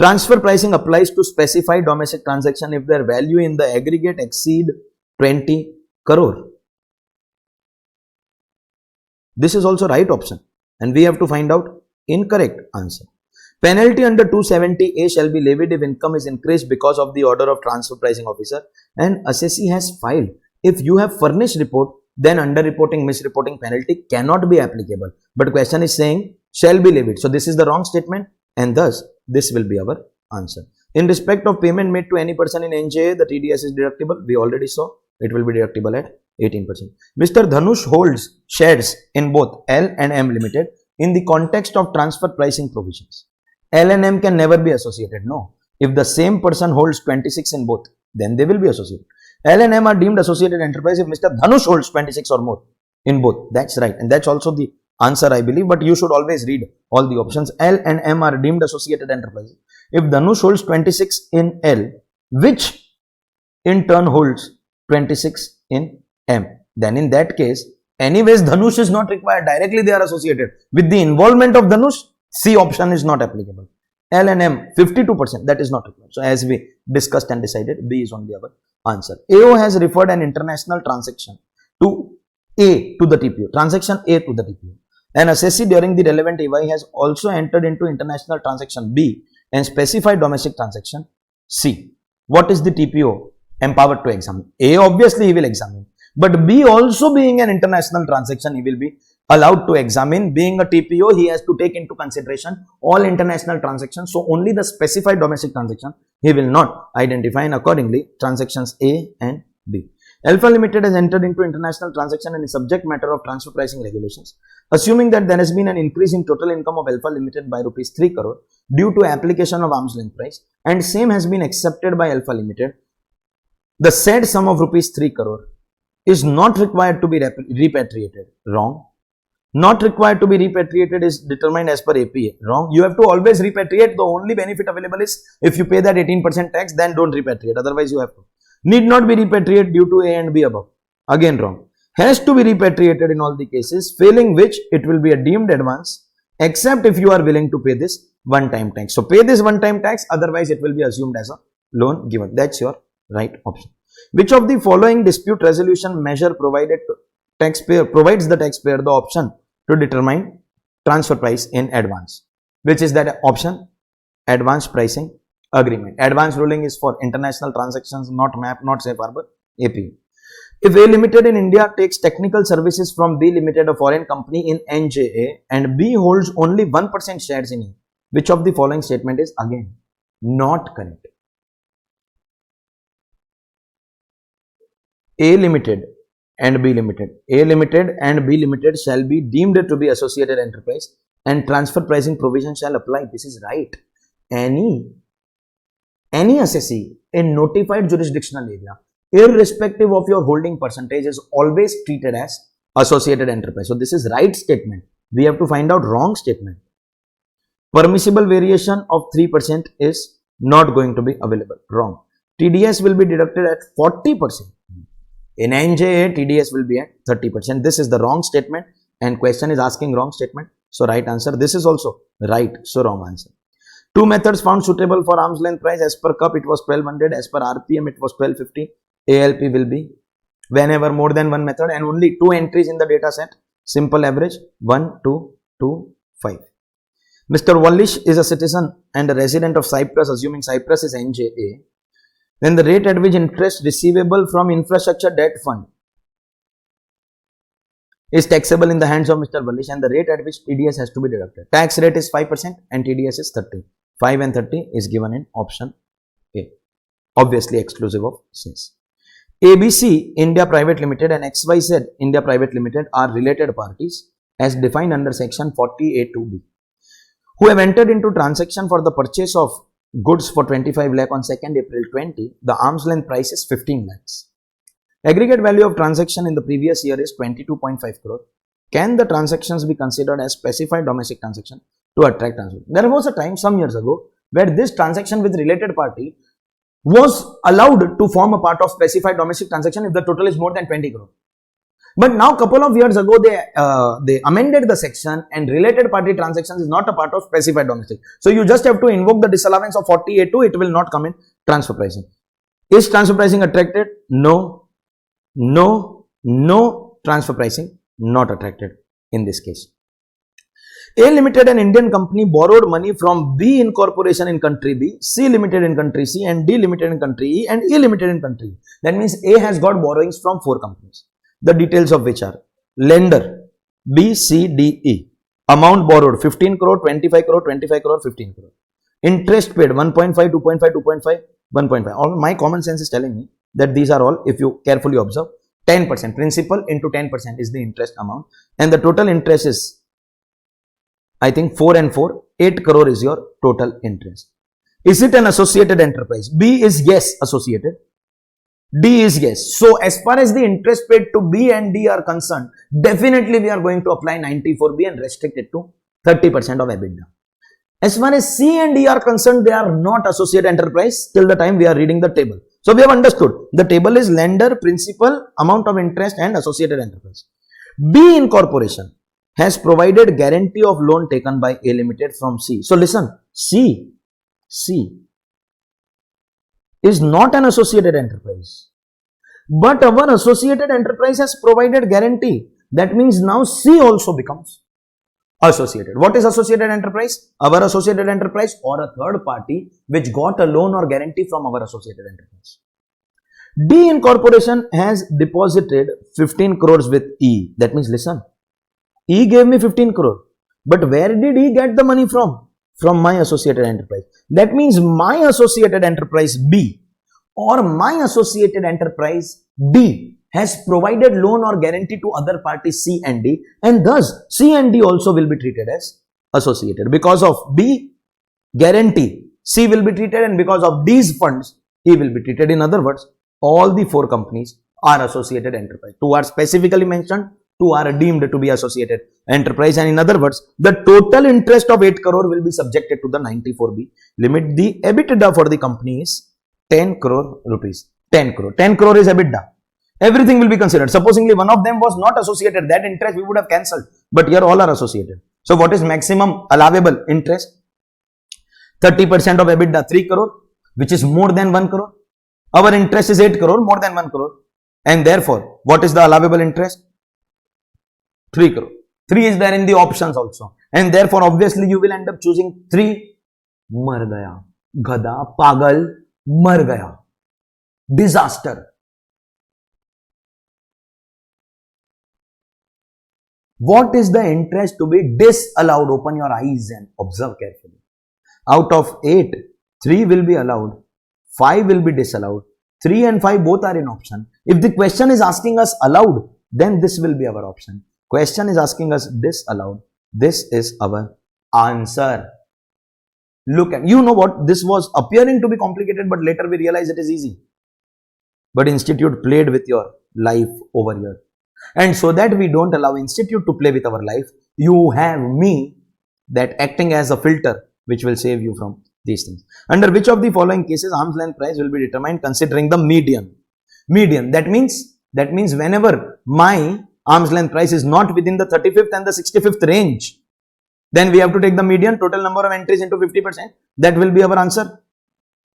Transfer pricing applies to specified domestic transaction if their value in the aggregate exceed 20 crore. This is also right option and we have to find out incorrect answer. Penalty under 270A shall be levied if income is increased because of the order of transfer pricing officer and assessee has filed. If you have furnished report, then underreporting, misreporting penalty cannot be applicable. But question is saying shall be levied. So this is the wrong statement and thus this will be our answer. In respect of payment made to any person in NJA, the TDS is deductible. We already saw it will be deductible at 18%. Mr. Dhanush holds shares in both L and M Limited in the context of transfer pricing provisions. L and M can never be associated. No. If the same person holds 26 in both, then they will be associated. L and M are deemed associated enterprise if Mr. Dhanush holds 26 or more in both. That's right. And that's also the answer, I believe. But you should always read all the options. L and M are deemed associated enterprises. If Dhanush holds 26 in L, which in turn holds 26 in M, then in that case, anyways, Dhanush is not required. Directly they are associated. With the involvement of Dhanush, C option is not applicable. L and M, 52%, that is not required. So as we discussed and decided, B is only our answer. AO has referred an international transaction to A to the TPO. Transaction A to the TPO. An assessee during the relevant EY has also entered into international transaction B and specified domestic transaction C. What is the TPO empowered to examine? A, obviously he will examine. But B also being an international transaction, he will be allowed to examine. Being a TPO, he has to take into consideration all international transactions. So only the specified domestic transaction he will not identify, and accordingly transactions A and B. Alpha Limited has entered into international transaction and is subject matter of transfer pricing regulations. Assuming that there has been an increase in total income of Alpha Limited by rupees 3 crore due to application of arm's length price and same has been accepted by Alpha Limited, the said sum of rupees 3 crore is not required to be repatriated. Wrong. Not required to be repatriated is determined as per APA. Wrong. You have to always repatriate. The only benefit available is if you pay that 18% tax, then don't repatriate. Otherwise, you have to. Need not be repatriated due to A and B above. Again wrong. Has to be repatriated in all the cases, failing which it will be a deemed advance, except if you are willing to pay this one-time tax. So pay this one-time tax, otherwise it will be assumed as a loan given. That's your right option. Which of the following dispute resolution measure provides the taxpayer the option to determine transfer price in advance? Which is that option? Advance pricing agreement. Advance ruling is for international transactions, not MAP, not safe harbor, AP. If A Limited in India takes technical services from B Limited, a foreign company in NJA, and B holds only 1% shares in A, which of the following statement is again not correct? A Limited and B Limited. A Limited and B Limited shall be deemed to be associated enterprise and transfer pricing provision shall apply. This is right. Any assessee in notified jurisdictional area, irrespective of your holding percentage, is always treated as associated enterprise. So this is right statement. We have to find out wrong statement. Permissible variation of 3% is not going to be available. Wrong. TDS will be deducted at 40%. In NJA, TDS will be at 30%. This is the wrong statement and question is asking wrong statement. So right answer. This is also right. So wrong answer. Two methods found suitable for arm's length price. As per cup, it was 1200. As per RPM, it was 1250. ALP will be whenever more than one method and only two entries in the data set. Simple average 1, 2, 2, 5. Mr. Wallish is a citizen and a resident of Cyprus, assuming Cyprus is NJA. Then the rate at which interest receivable from infrastructure debt fund is taxable in the hands of Mr. Wallish, and the rate at which TDS has to be deducted. Tax rate is 5% and TDS is 30. 5 and 30 is given in option A. Obviously exclusive of cess. ABC India Private Limited and XYZ India Private Limited are related parties as defined under section 40A2B, who have entered into transaction for the purchase of goods for 25 lakh on 2nd April 20. The arm's length price is 15 lakhs. Aggregate value of transaction in the previous year is 22.5 crore. Can the transactions be considered as specified domestic transaction to attract transaction? There was a time some years ago where this transaction with related party was allowed to form a part of specified domestic transaction if the total is more than 20 crore. But now couple of years ago they amended the section and related party transactions is not a part of specified domestic. So you just have to invoke the disallowance of 40A2, it will not come in transfer pricing. Is transfer pricing attracted? No, no, no. Transfer pricing not attracted in this case. A Limited, an Indian company, borrowed money from B Incorporation in country B, C Limited in country C, and D Limited in country E, and E Limited in country E. That means A has got borrowings from 4 companies, the details of which are lender B, C, D, E. Amount borrowed 15 crore, 25 crore, 25 crore, 15 crore. Interest paid 1.5, 2.5, 2.5, 1.5. All my common sense is telling me that these are all, if you carefully observe, 10%. Principal into 10% is the interest amount, and the total interest is, I think 4 and 4, 8 crore is your total interest. Is it an associated enterprise? B is yes, associated. D is yes. So as far as the interest paid to B and D are concerned, definitely we are going to apply 94B and restrict it to 30% of EBITDA. As far as C and D are concerned, they are not associated enterprise till the time we are reading the table. So we have understood the table is lender, principal, amount of interest and associated enterprise. B Incorporation has provided guarantee of loan taken by A Limited from C. So listen, C is not an associated enterprise, but our associated enterprise has provided guarantee. That means now C also becomes associated. What is associated enterprise? Our associated enterprise or a third party which got a loan or guarantee from our associated enterprise. D Incorporation has deposited 15 crores with E. That means listen, E gave me 15 crore, but where did E get the money from? From my associated enterprise. That means my associated enterprise B or my associated enterprise D has provided loan or guarantee to other parties C and D, and thus C and D also will be treated as associated. Because of B guarantee, C will be treated, and because of D's funds, E will be treated. In other words, all the 4 companies are associated enterprise. 2 are specifically mentioned, 2 are deemed to be associated enterprise, and in other words, the total interest of 8 crore will be subjected to the 94B limit. The EBITDA for the company is 10 crore rupees. 10 crore. 10 crore is EBITDA. Everything will be considered. Supposingly one of them was not associated, that interest we would have cancelled, but here all are associated. So what is maximum allowable interest? 30% of EBITDA 3 crore, which is more than 1 crore. Our interest is 8 crore, more than 1 crore, and therefore what is the allowable interest? 3 crore. 3 is there in the options also, and therefore obviously you will end up choosing 3. Mar gaya, gada, pagal, mar gaya, disaster. What is the interest to be disallowed? Open your eyes and observe carefully. Out of 8, 3 will be allowed, 5 will be disallowed. 3 and 5 both are in option. If the question is asking us allowed, then this will be our option. Question is asking us disallowed. This is our answer. Look at, you know what, this was appearing to be complicated, but later we realized it is easy. But Institute played with your life over here. And so that we don't allow Institute to play with our life, you have me that acting as a filter which will save you from these things. Under which of the following cases arm's length price will be determined considering the median? Median, that means whenever my arm's length price is not within the 35th and the 65th range, then we have to take the median, total number of entries into 50%. That will be our answer.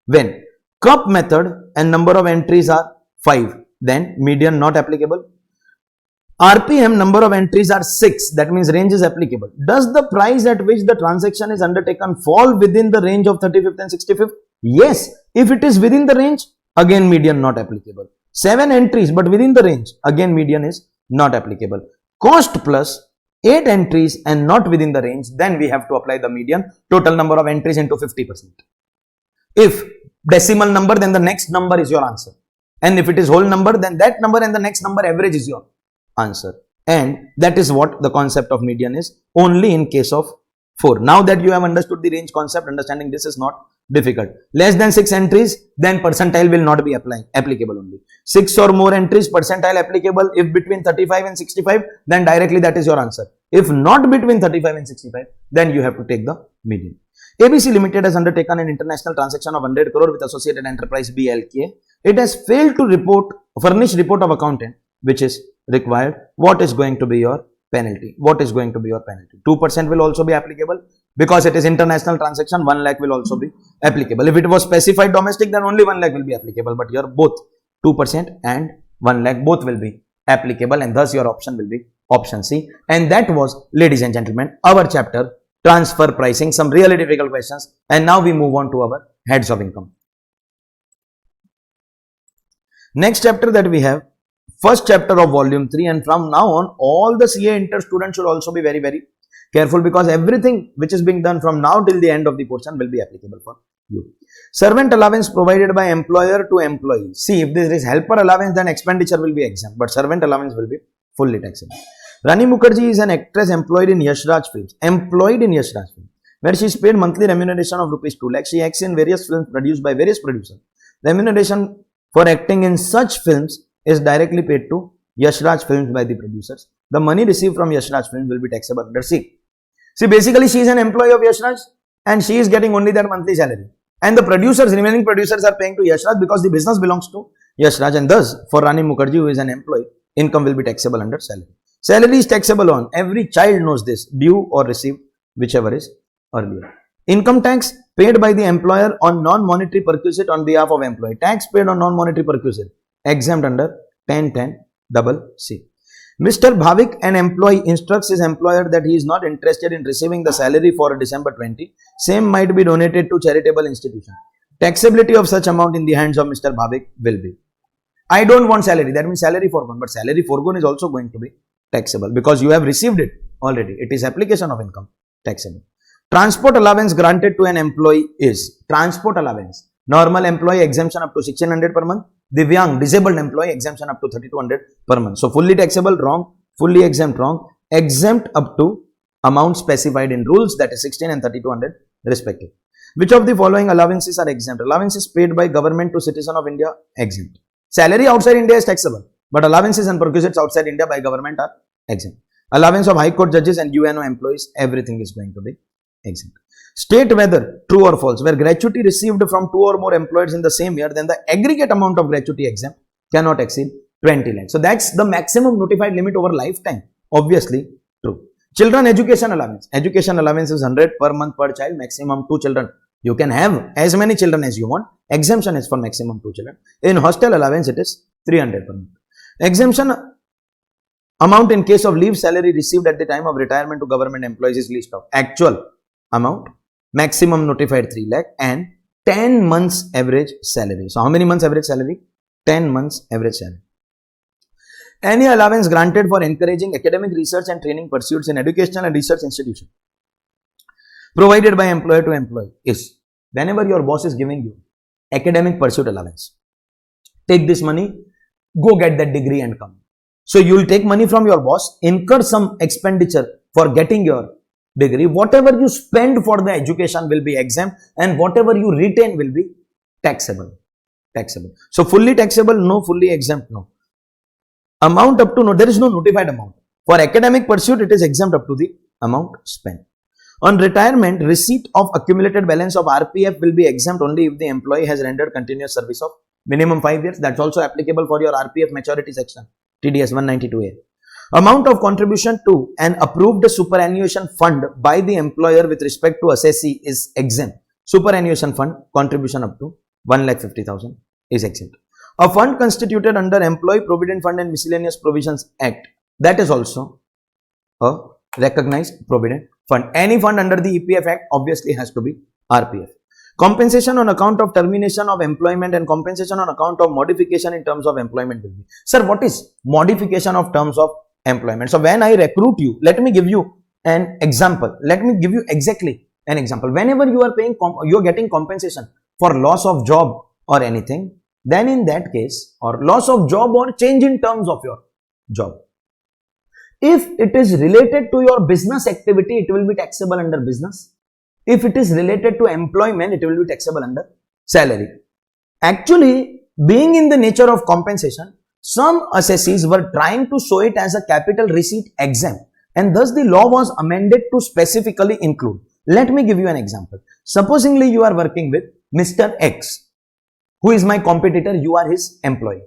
When cup method and number of entries are 5, then median not applicable. RPM, number of entries are 6, that means range is applicable. Does the price at which the transaction is undertaken fall within the range of 35th and 65th? Yes. If it is within the range, again median not applicable. 7 entries but within the range, again median is not applicable. Cost plus 8 entries and not within the range, then we have to apply the median, total number of entries into 50%. If decimal number, then the next number is your answer. And if it is whole number, then that number and the next number average is your answer. And that is what the concept of median is, only in case of 4. Now that you have understood the range concept, understanding this is not difficult. Less than 6 entries, then percentile will not be applicable only. 6 or more entries, percentile applicable. If between 35 and 65, then directly that is your answer. If not between 35 and 65, then you have to take the median. ABC Limited has undertaken an international transaction of 100 crore with Associated Enterprise BLK. It has failed to furnish report of accountant, which is required. What is going to be your penalty? What is going to be your penalty? 2% will also be applicable because it is international transaction. 1 lakh will also be applicable. If it was specified domestic, then only 1 lakh will be applicable. But here both 2% and 1 lakh both will be applicable, and thus your option will be option C. And that was, ladies and gentlemen, our chapter transfer pricing. Some really difficult questions. And now we move on to our heads of income. Next chapter that we have, first chapter of volume 3, and from now on all the CA Inter students should also be very, very careful, because everything which is being done from now till the end of the portion will be applicable for you. Servant allowance provided by employer to employee. See, if there is helper allowance, then expenditure will be exempt, but servant allowance will be fully taxable. Rani Mukherjee is an actress employed in Yash Raj Films, where she is paid monthly remuneration of rupees 2 lakh. She acts in various films produced by various producers. Remuneration for acting in such films is directly paid to Yash Raj Films by the producers. The money received from Yash Raj Films will be taxable under C. See, basically she is an employee of Yash Raj and she is getting only their monthly salary. And the remaining producers are paying to Yash Raj because the business belongs to Yash Raj, and thus for Rani Mukherjee, who is an employee, income will be taxable under salary. Salary is taxable on, every child knows this, due or received, whichever is earlier. Income tax paid by the employer on non-monetary perquisite on behalf of employee. Tax paid on non-monetary perquisite, exempt under 10(10)(c). Mr. Bhavik, an employee, instructs his employer that he is not interested in receiving the salary for December 20. Same might be donated to charitable institution. Taxability of such amount in the hands of Mr. Bhavik will be, I don't want salary, that means salary foregone, but salary foregone is also going to be taxable because you have received it already. It is application of income, taxable. Transport allowance granted to an employee is transport allowance. Normal employee exemption up to 1600 per month. Divyang, disabled employee, exemption up to 3200 per month. So fully taxable, wrong. Fully exempt, wrong. Exempt up to amount specified in rules, that is 16 and 3200 respectively. Which of the following allowances are exempt? Allowances paid by government to citizen of India, exempt. Salary outside India is taxable, but allowances and perquisites outside India by government are exempt. Allowance of high court judges and UNO employees, everything is going to be exempt. State whether true or false, where gratuity received from 2 or more employers in the same year, then the aggregate amount of gratuity exempt cannot exceed 20 lakhs. So that's the maximum notified limit over lifetime. Obviously true. Children education allowance. Education allowance is 100 per month per child, maximum 2 children. You can have as many children as you want. Exemption is for maximum 2 children. In hostel allowance, it is 300 per month. Exemption amount in case of leave salary received at the time of retirement to government employees is least of actual amount, maximum notified 3 lakh, and 10 months average salary. So how many months average salary? 10 months average salary. Any allowance granted for encouraging academic research and training pursuits in educational and research institution provided by employer to employee is, whenever your boss is giving you academic pursuit allowance, take this money, go get that degree and come. So you will take money from your boss, incur some expenditure for getting your degree. Whatever you spend for the education will be exempt, and whatever you retain will be taxable. So fully taxable, no. Fully exempt, no. Amount up to, no. There is no notified amount. For academic pursuit, it is exempt up to the amount spent. On retirement, receipt of accumulated balance of RPF will be exempt only if the employee has rendered continuous service of minimum 5 years. That's also applicable for your RPF maturity section, TDS 192A. Amount of contribution to an approved superannuation fund by the employer with respect to assessee is exempt. Superannuation fund contribution up to 1,50,000 is exempt. A fund constituted under Employee Provident Fund and Miscellaneous Provisions Act, that is also a recognized provident fund. Any fund under the EPF Act obviously has to be RPF. Compensation on account of termination of employment and compensation on account of modification in terms of employment will be. Sir, what is modification of terms of employment? So when I recruit you, let me give you an example. Let me give you exactly an example. Whenever you are paying, you are getting compensation for loss of job or anything, then in that case, or loss of job or change in terms of your job, if it is related to your business activity, it will be taxable under business. If it is related to employment, it will be taxable under salary. Actually, being in the nature of compensation, some assessees were trying to show it as a capital receipt exempt, and thus the law was amended to specifically include. Let me give you an example. Supposingly you are working with Mr. X, who is my competitor, you are his employee.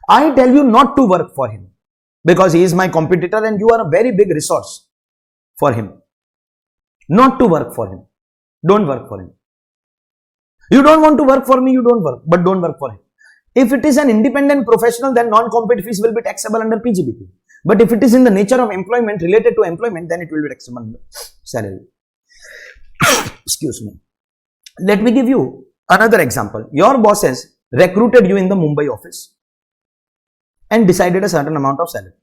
I tell you not to work for him because he is my competitor and you are a very big resource for him. Not to work for him. Don't work for him. You don't want to work for me, you don't work, but don't work for him. If it is an independent professional, then non-competitive fees will be taxable under PGBP. But if it is in the nature of employment, related to employment, then it will be taxable under salary. Excuse me. Let me give you another example. Your boss has recruited you in the Mumbai office and decided a certain amount of salary.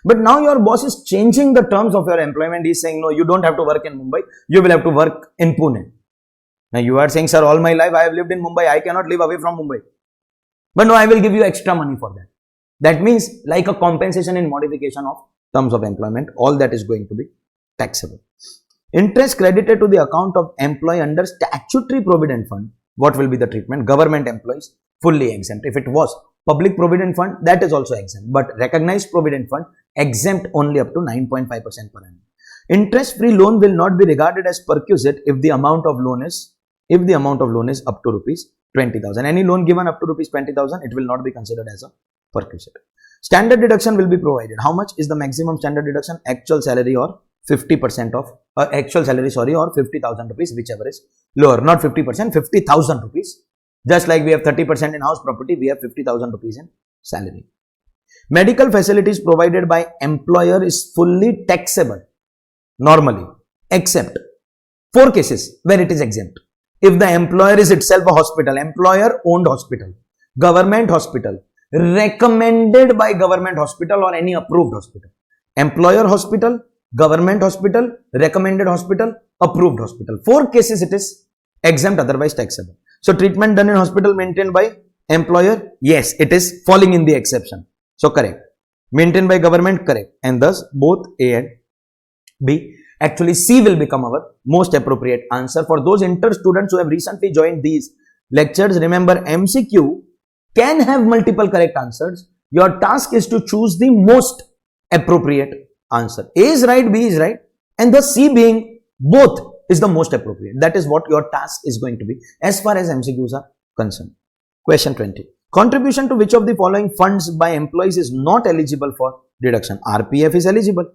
But now your boss is changing the terms of your employment. He is saying, no, you don't have to work in Mumbai. You will have to work in Pune. Now you are saying, sir, all my life I have lived in Mumbai. I cannot live away from Mumbai. But no, I will give you extra money for that. That means like a compensation in modification of terms of employment, all that is going to be taxable. Interest credited to the account of employee under statutory provident fund, what will be the treatment? Government employees, fully exempt. If it was public provident fund, that is also exempt. But recognized provident fund, exempt only up to 9.5% per annum. Interest-free loan will not be regarded as perquisite if the amount of loan is up to rupees 20,000. Any loan given up to rupees 20,000, it will not be considered as a perquisite. Standard deduction will be provided. How much is the maximum standard deduction? Actual salary or 50% of actual salary, or 50,000 rupees, whichever is lower. Not 50%, 50,000 rupees. Just like we have 30% in house property, we have 50,000 rupees in salary. Medical facilities provided by employer is fully taxable normally, except 4 cases where it is exempt. If the employer is itself a hospital, employer owned hospital, government hospital, recommended by government hospital or any approved hospital, employer hospital, government hospital, recommended hospital, approved hospital. 4 cases it is exempt, otherwise taxable. So treatment done in hospital maintained by employer, yes, it is falling in the exception. So correct. Maintained by government, correct. And thus both A and B. Actually C will become our most appropriate answer. For those inter students who have recently joined these lectures, remember MCQ can have multiple correct answers. Your task is to choose the most appropriate answer. A is right, B is right, and the C being both is the most appropriate. That is what your task is going to be as far as MCQs are concerned. Question 20. Contribution to which of the following funds by employees is not eligible for deduction? RPF is eligible,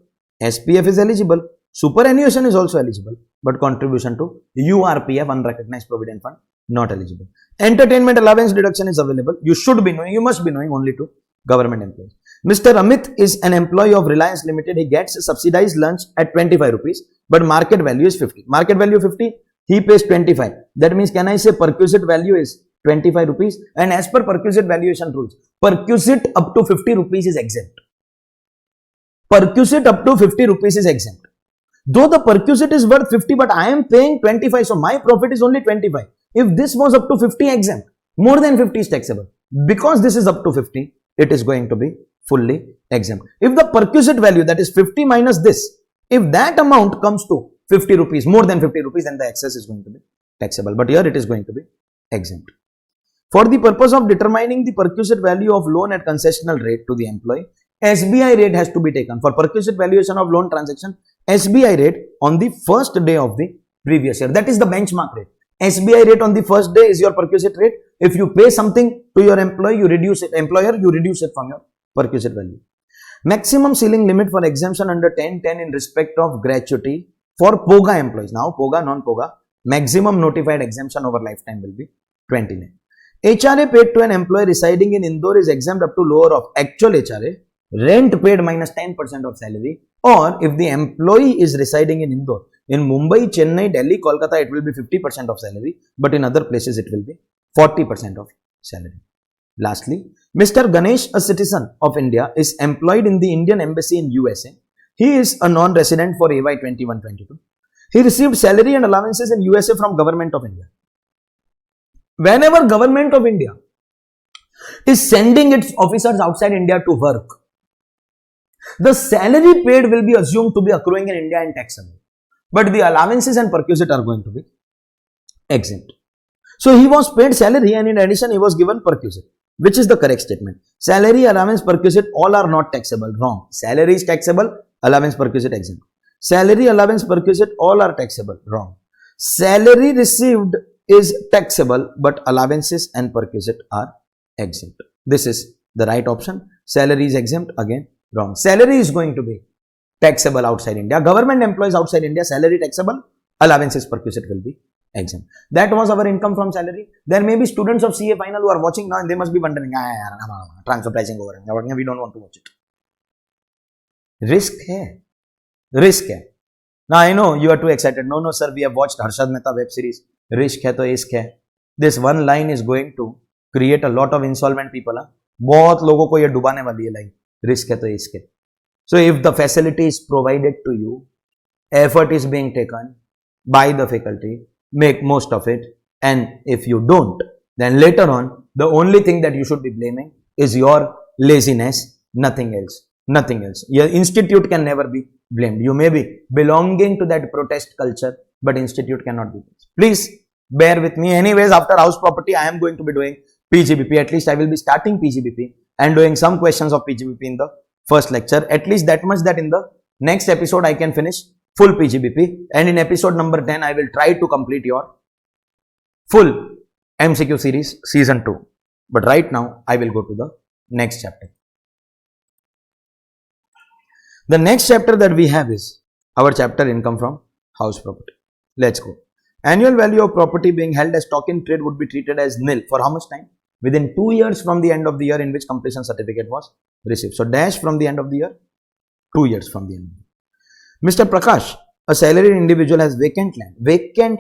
SPF is eligible, superannuation is also eligible, but contribution to URPF, unrecognized provident fund, not eligible. Entertainment allowance deduction is available. You should be knowing, you must be knowing only to government employees. Mr. Amit is an employee of Reliance Limited. He gets a subsidized lunch at 25 rupees, but market value is 50. Market value 50, he pays 25. That means, can I say perquisite value is 25 rupees? And as per perquisite valuation rules, perquisite up to 50 rupees is exempt. Perquisite up to 50 rupees is exempt. Though the perquisite is worth 50, but I am paying 25, so my profit is only 25. If this was up to 50, exempt. More than 50 is taxable. Because this is up to 50, it is going to be fully exempt. If the perquisite value, that is 50 minus this, if that amount comes to 50 rupees, more than 50 rupees, then the excess is going to be taxable. But here it is going to be exempt. For the purpose of determining the perquisite value of loan at concessional rate to the employee, SBI rate has to be taken. For perquisite valuation of loan transaction, SBI rate on the first day of the previous year. That is the benchmark rate. SBI rate on the first day is your perquisite rate. If you pay something to your employer, you reduce it from your perquisite value. Maximum ceiling limit for exemption under 1010 in respect of gratuity for POGA employees. Now, POGA, non-POGA, maximum notified exemption over lifetime will be 20 lakh. HRA paid to an employee residing in Indore is exempt up to lower of actual HRA, rent paid minus 10% of salary, or if the employee is residing in Indore, in Mumbai, Chennai, Delhi, Kolkata, it will be 50% of salary, but in other places it will be 40% of salary. Lastly, Mr. Ganesh, a citizen of India, is employed in the Indian Embassy in USA. He is a non-resident for AY 21-22. He received salary and allowances in USA from Government of India. Whenever Government of India is sending its officers outside India to work, the salary paid will be assumed to be accruing in India and taxable. But the allowances and perquisite are going to be exempt. So he was paid salary and in addition he was given perquisite. Which is the correct statement? Salary, allowance, perquisite, all are not taxable. Wrong. Salary is taxable, allowance, perquisite exempt. Salary, allowance, perquisite, all are taxable. Wrong. Salary received is taxable, but allowances and perquisite are exempt. This is the right option. Salary is exempt. Again, wrong. Salary is going to be taxable outside India. Government employees outside India, salary taxable, allowances, perquisite will be exempt. That was our income from salary. There may be students of CA final who are watching now and they must be wondering, transfer pricing over. We don't want to watch it. Risk hai. Risk hai. Now I know you are too excited. No, sir, we have watched Harshad Mehta web series. Risk hai to isk hai. This one line is going to create a lot of insolvent people. बहुत लोगों को ये डुबाने वाली है line. Risk hai to isk hai. So if the facility is provided to you, effort is being taken by the faculty, make most of it, and if you don't, then later on the only thing that you should be blaming is your laziness, nothing else. Nothing else. Your institute can never be blamed. You may be belonging to that protest culture, but institute cannot be blamed. Please bear with me. Anyways, after house property, I am going to be doing PGBP. At least I will be starting PGBP and doing some questions of PGBP in the first lecture. At least that much that in the next episode I can finish full PGBP, and in episode number 10 I will try to complete your full MCQ series season 2. But right now I will go to the next chapter. The next chapter that we have is our chapter income from house property. Let's go. Annual value of property being held as stock in trade would be treated as nil for how much time? Within 2 years from the end of the year in which completion certificate was received. So dash from the end of the year, 2 years from the end. Mr. Prakash, a salaried individual has vacant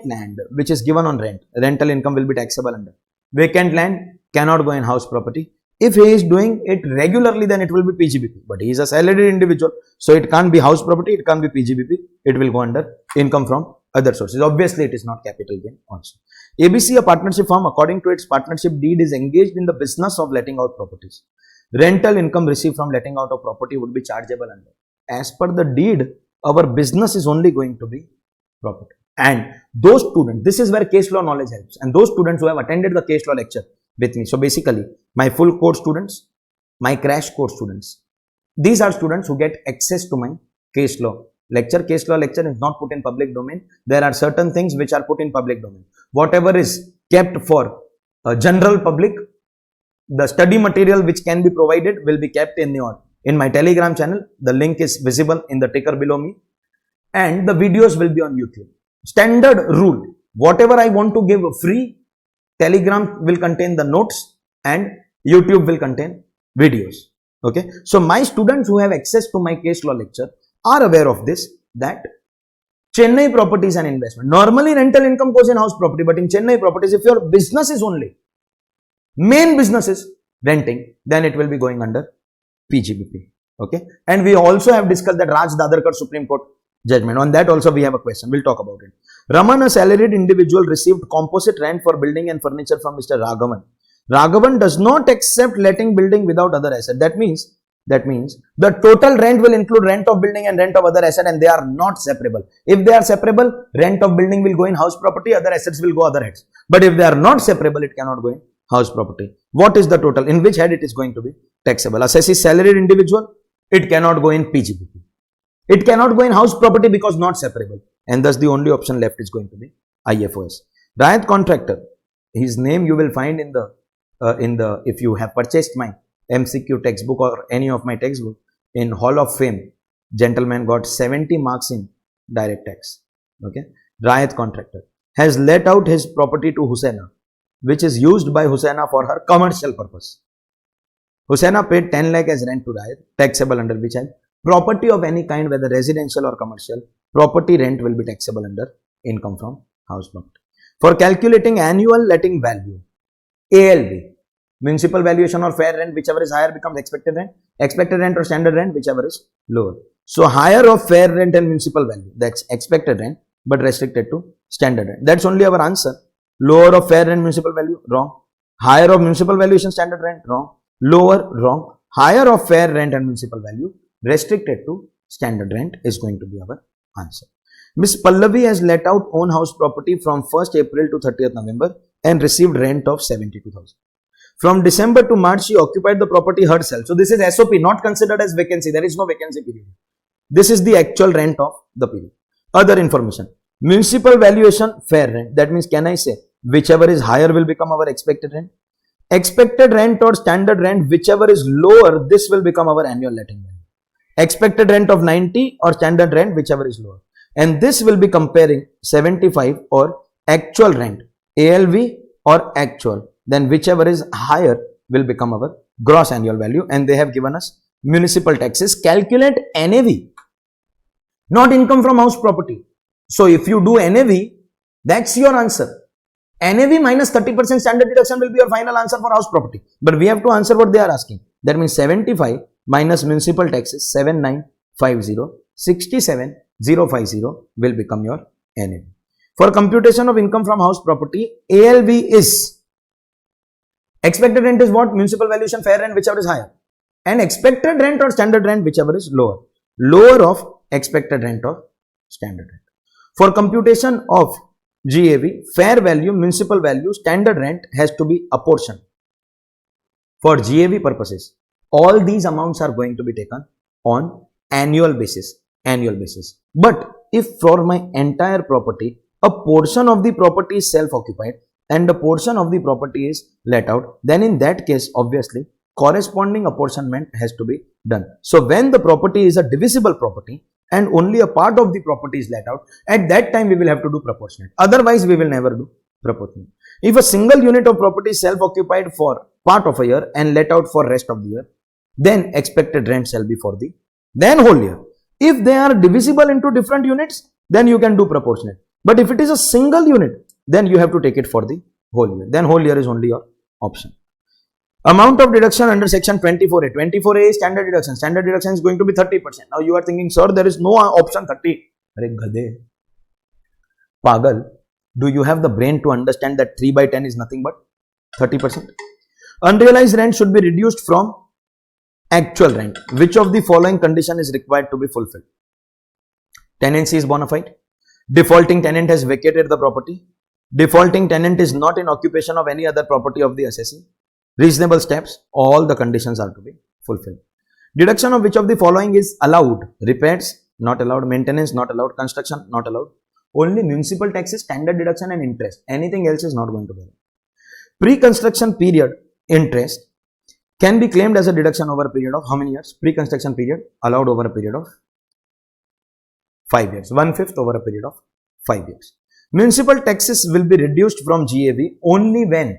land which is given on rent. Rental income will be taxable under. Vacant land cannot go in house property. If he is doing it regularly, then it will be PGBP. But he is a salaried individual, so it can't be house property, it can't be PGBP. It will go under income from other sources. Obviously, it is not capital gain also. ABC, a partnership firm, according to its partnership deed, is engaged in the business of letting out properties. Rental income received from letting out of property would be chargeable under. As per the deed, our business is only going to be property. And those students, this is where case law knowledge helps. And those students who have attended the case law lecture with me. So basically, my full course students, my crash course students, these are students who get access to my case law lecture. Case law lecture is not put in public domain. There are certain things which are put in public domain. Whatever is kept for general public, the study material which can be provided will be kept in my Telegram channel. The link is visible in the ticker below me, and the videos will be on YouTube. Standard rule, whatever I want to give free, Telegram will contain the notes and YouTube will contain videos. Okay, so my students who have access to my case law lecture are aware of this, that Chennai properties and investment. Normally rental income goes in house property, but in Chennai properties, if your business is only, main business is renting, then it will be going under PGBP. Okay, and we also have discussed that Raj Dadarkar Supreme Court judgment. On that also we have a question. We'll talk about it. Raman, a salaried individual, received composite rent for building and furniture from Mr. Raghavan. Raghavan does not accept letting building without other asset. That means the total rent will include rent of building and rent of other asset, and they are not separable. If they are separable, rent of building will go in house property, other assets will go other heads. But if they are not separable, it cannot go in house property. What is the total? In which head it is going to be taxable? Assessee salaried individual, it cannot go in PGBP. It cannot go in house property because not separable, and thus the only option left is going to be IFOS. Riayat contractor, his name you will find in the if you have purchased my MCQ textbook or any of my textbook, in Hall of Fame, gentleman got 70 marks in direct tax. Okay, Riayat contractor has let out his property to Husaina, which is used by Husaina for her commercial purpose. Husaina paid 10 lakh as rent to Riayat, taxable under which head? Property of any kind, whether residential or commercial, property rent will be taxable under income from house property. For calculating annual letting value, ALV, municipal valuation or fair rent, whichever is higher becomes expected rent or standard rent, whichever is lower. So higher of fair rent and municipal value, that's expected rent, but restricted to standard rent. That's only our answer. Lower of fair rent, municipal value, wrong. Higher of municipal valuation, standard rent, wrong. Lower, wrong. Higher of fair rent and municipal value, restricted to standard rent is going to be our answer. Miss Pallavi has let out own house property from 1st April to 30th November and received rent of 72,000. From December to March, she occupied the property herself. So this is SOP, not considered as vacancy. There is no vacancy period. This is the actual rent of the period. Other information. Municipal valuation, fair rent. That means, can I say, whichever is higher will become our expected rent? Expected rent or standard rent, whichever is lower, this will become our annual letting value. Expected rent of 90 or standard rent, whichever is lower. And this will be comparing 75 or actual rent, ALV or actual. Then whichever is higher will become our gross annual value. And they have given us municipal taxes. Calculate NAV, not income from house property. So if you do NAV, that's your answer. NAV minus 30% standard deduction will be your final answer for house property. But we have to answer what they are asking. That means 75 minus municipal taxes 7950, 67050 will become your NAV. For computation of income from house property, ALV is expected rent is what? Municipal valuation, fair rent, whichever is higher. And expected rent or standard rent, whichever is lower. Lower of expected rent or standard rent. For computation of GAV, fair value, municipal value, standard rent has to be apportioned. For GAV purposes, all these amounts are going to be taken on annual basis. But if for my entire property, a portion of the property is self-occupied and a portion of the property is let out, then in that case, obviously, corresponding apportionment has to be done. So when the property is a divisible property and only a part of the property is let out, at that time we will have to do proportionate. Otherwise, we will never do proportionate. If a single unit of property is self-occupied for part of a year and let out for rest of the year, then expected rent shall be for the then whole year. If they are divisible into different units, then you can do proportionate. But if it is a single unit, then you have to take it for the whole year. Then whole year is only your option. Amount of deduction under section 24A. 24A is standard deduction. Standard deduction is going to be 30%. Now you are thinking, sir, there is no option 30. Arey gadhe. Pagal. Do you have the brain to understand that 3 by 10 is nothing but 30%? Unrealized rent should be reduced from actual rent. Which of the following condition is required to be fulfilled? Tenancy is bona fide. Defaulting tenant has vacated the property. Defaulting tenant is not in occupation of any other property of the assessee. Reasonable steps, all the conditions are to be fulfilled. Deduction of which of the following is allowed? Repairs, not allowed. Maintenance, not allowed. Construction, not allowed. Only municipal taxes, standard deduction and interest. Anything else is not going to be allowed. Pre-construction period interest can be claimed as a deduction over a period of how many years? Pre-construction period allowed over a period of 5 years. 1/5 over a period of 5 years. Municipal taxes will be reduced from GAV only when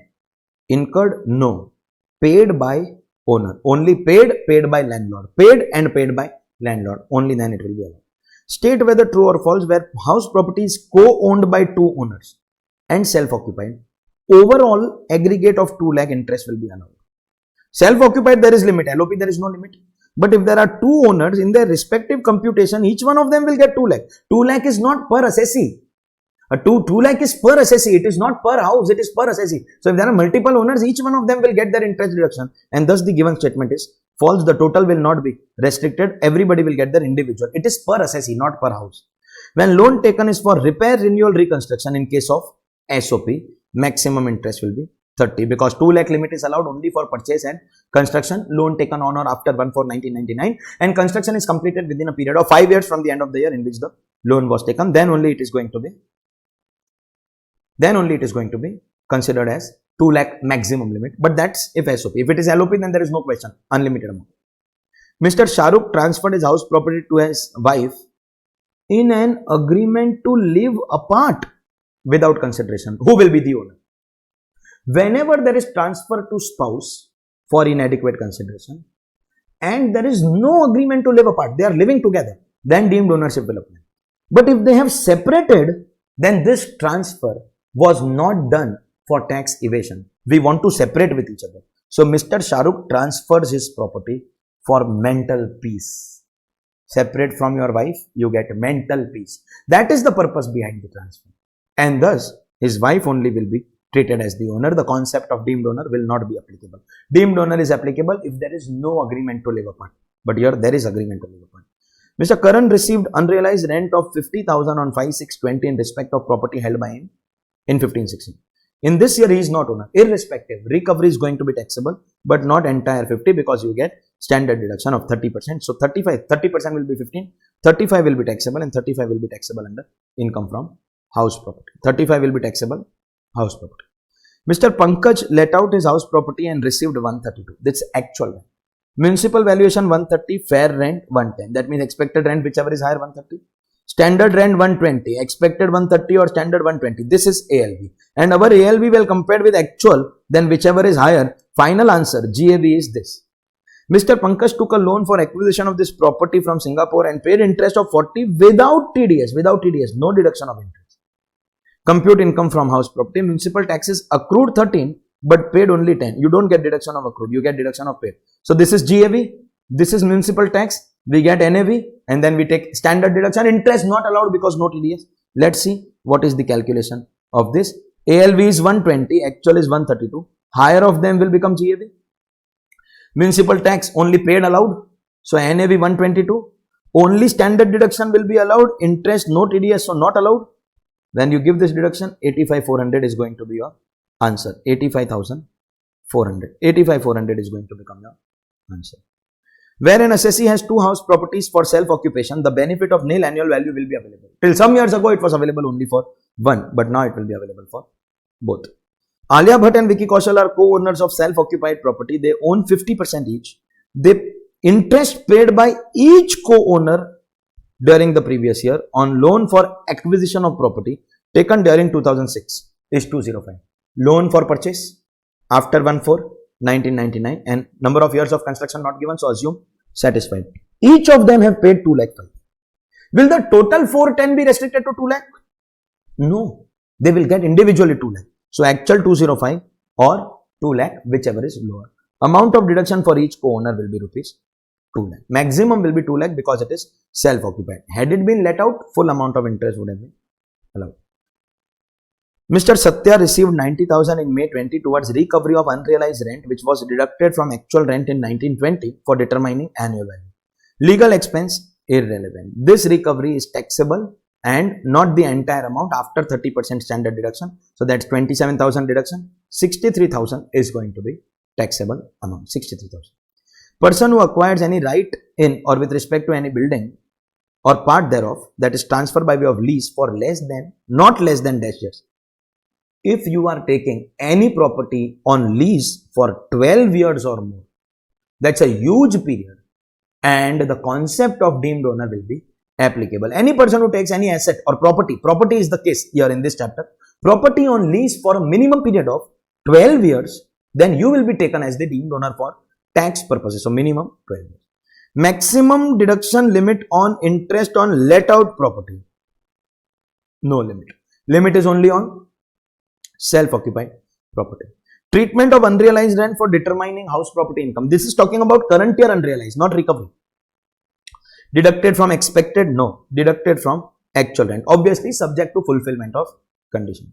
incurred? No. Paid by owner. Only paid by landlord. Paid and paid by landlord. Only then it will be allowed. State whether true or false where house property is co-owned by 2 owners and self-occupied. Overall aggregate of 2 lakh interest will be allowed. Self-occupied there is limit. LOP there is no limit. But if there are 2 owners in their respective computation, each one of them will get 2 lakh. 2 lakh is not per assessee. 2 lakh is per assessee. It is not per house. It is per assessee. So if there are multiple owners, each one of them will get their interest deduction. And thus the given statement is false. The total will not be restricted. Everybody will get their individual. It is per assessee, not per house. When loan taken is for repair, renewal, reconstruction, in case of SOP, maximum interest will be 30 because 2 lakh limit is allowed only for purchase and construction loan taken on or after 1/4/1999 and construction is completed within a period of 5 years from the end of the year in which the loan was taken, then only it is going to be considered as 2 lakh maximum limit, but that's if SOP. If it is LOP, then there is no question, unlimited amount. Mr. Shahrukh transferred his house property to his wife in an agreement to live apart without consideration. Who will be the owner? Whenever there is transfer to spouse for inadequate consideration and there is no agreement to live apart, they are living together, then deemed ownership will apply. But if they have separated, then this transfer was not done for tax evasion. We want to separate with each other. So Mr. Shahrukh transfers his property for mental peace. Separate from your wife, you get mental peace. That is the purpose behind the transfer. And thus, his wife only will be treated as the owner. The concept of deemed owner will not be applicable. Deemed owner is applicable if there is no agreement to live apart. But here there is agreement to live apart. Mr. Karan received unrealized rent of 50,000 on 5/6/20 in respect of property held by him in 15/16. In this year, he is not owner. Irrespective, recovery is going to be taxable, but not entire 50 because you get standard deduction of 30%. So 30% will be 15, 35 will be taxable and 35 will be taxable under income from house property. 35 will be taxable house property. Mr. Pankaj let out his house property and received 132. That's actual rent. Municipal valuation 130, fair rent 110. That means expected rent whichever is higher 130. Standard rent 120, expected 130 or standard 120. This is ALV. And our ALV will compare with actual, then whichever is higher. Final answer, GAV is this. Mr. Pankaj took a loan for acquisition of this property from Singapore and paid interest of 40 without TDS, no deduction of interest. Compute income from house property. Municipal taxes accrued 13 but paid only 10. You don't get deduction of accrued, you get deduction of paid. So this is GAV, this is municipal tax, we get NAV and then we take standard deduction. Interest not allowed because no TDS. Let's see what is the calculation of this. ALV is 120, actual is 132. Higher of them will become GAV. Municipal tax only paid allowed. So NAV 122. Only standard deduction will be allowed. Interest no TDS, so not allowed. When you give this deduction, 85,400 is going to be your answer. 85,400. 85,400 is going to become your answer. Where an assessee has 2 house properties for self-occupation, the benefit of nil annual value will be available. Till some years ago, it was available only for one, but now it will be available for both. Alia Bhatt and Vicky Kaushal are co-owners of self-occupied property. They own 50% each. The interest paid by each co-owner during the previous year on loan for acquisition of property taken during 2006 is 205. Loan for purchase after 1/4/1999 and number of years of construction not given, so assume satisfied. Each of them have paid 2 lakh. Will the total 410 be restricted to 2 lakh? No, they will get individually 2 lakh. So actual 205 or 2 lakh, whichever is lower. Amount of deduction for each co-owner will be rupees 2 lakh. Maximum will be 2 lakh because it is self-occupied. Had it been let out, full amount of interest would have been allowed. Mr. Satya received 90,000 in May 20 towards recovery of unrealized rent which was deducted from actual rent in 1920 for determining annual value. Legal expense irrelevant. This recovery is taxable and not the entire amount after 30% standard deduction. So that's 27,000 deduction. 63,000 is going to be taxable amount. 63,000. Person who acquires any right in or with respect to any building or part thereof that is transferred by way of lease for not less than dash years. If you are taking any property on lease for 12 years or more, that's a huge period and the concept of deemed owner will be applicable. Any person who takes any asset or property is the case here in this chapter, property on lease for a minimum period of 12 years, then you will be taken as the deemed owner for tax purposes. So minimum 12 years. Maximum deduction limit on interest on let out property. No limit. Limit is only on self-occupied property. Treatment of unrealized rent for determining house property income. This is talking about current year unrealized, not recovery. Deducted from expected? No. Deducted from actual rent. Obviously subject to fulfillment of condition.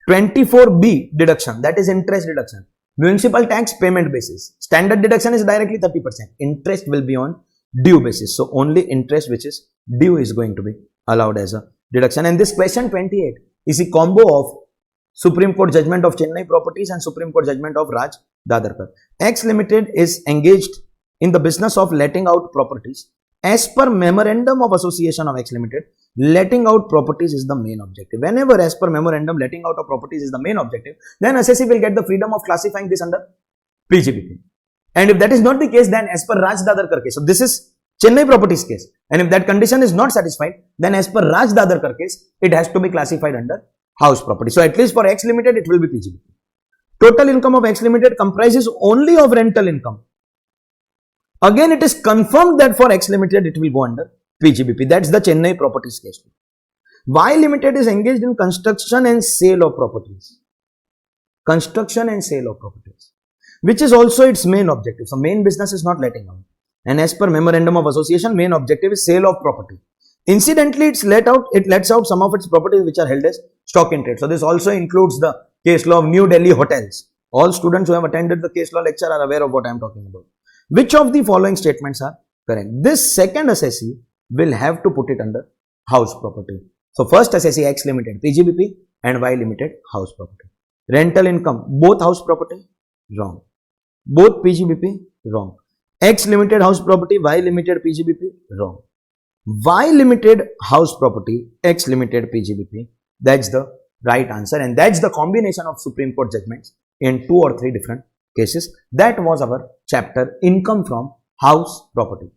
24B deduction, that is interest deduction. Municipal tax payment basis. Standard deduction is directly 30%. Interest will be on due basis. So only interest which is due is going to be allowed as a deduction. And this question 28 is a combo of Supreme Court judgment of Chennai Properties and Supreme Court judgment of Raj Dadarkar. X Limited is engaged in the business of letting out properties. As per Memorandum of Association of X Limited, letting out properties is the main objective. Whenever as per memorandum, letting out of properties is the main objective, then assessee will get the freedom of classifying this under PGBP. And if that is not the case, then as per Raj Dadarkar case, so this is Chennai Properties case, and if that condition is not satisfied, then as per Raj Dadarkar case, it has to be classified under house property. So at least for X Limited, it will be PGBP. Total income of X Limited comprises only of rental income. Again, it is confirmed that for X Limited, it will go under PGBP. That's the Chennai Properties case. Y Limited is engaged in construction and sale of properties. Construction and sale of properties, which is also its main objective. So main business is not letting out. And as per Memorandum of Association, main objective is sale of property. Incidentally, it lets out some of its properties which are held as stock in trade. So this also includes the case law of New Delhi hotels. All students who have attended the case law lecture are aware of what I am talking about. Which of the following statements are correct? This second assessee will have to put it under house property. So first assessee X Limited PGBP and Y Limited house property. Rental income both house property, wrong. Both PGBP, wrong. X Limited house property, Y Limited PGBP, wrong. Y Limited house property, X Limited PGBP, that's the right answer, and that's the combination of Supreme Court judgments in 2 or 3 different cases. That was our chapter income from house property.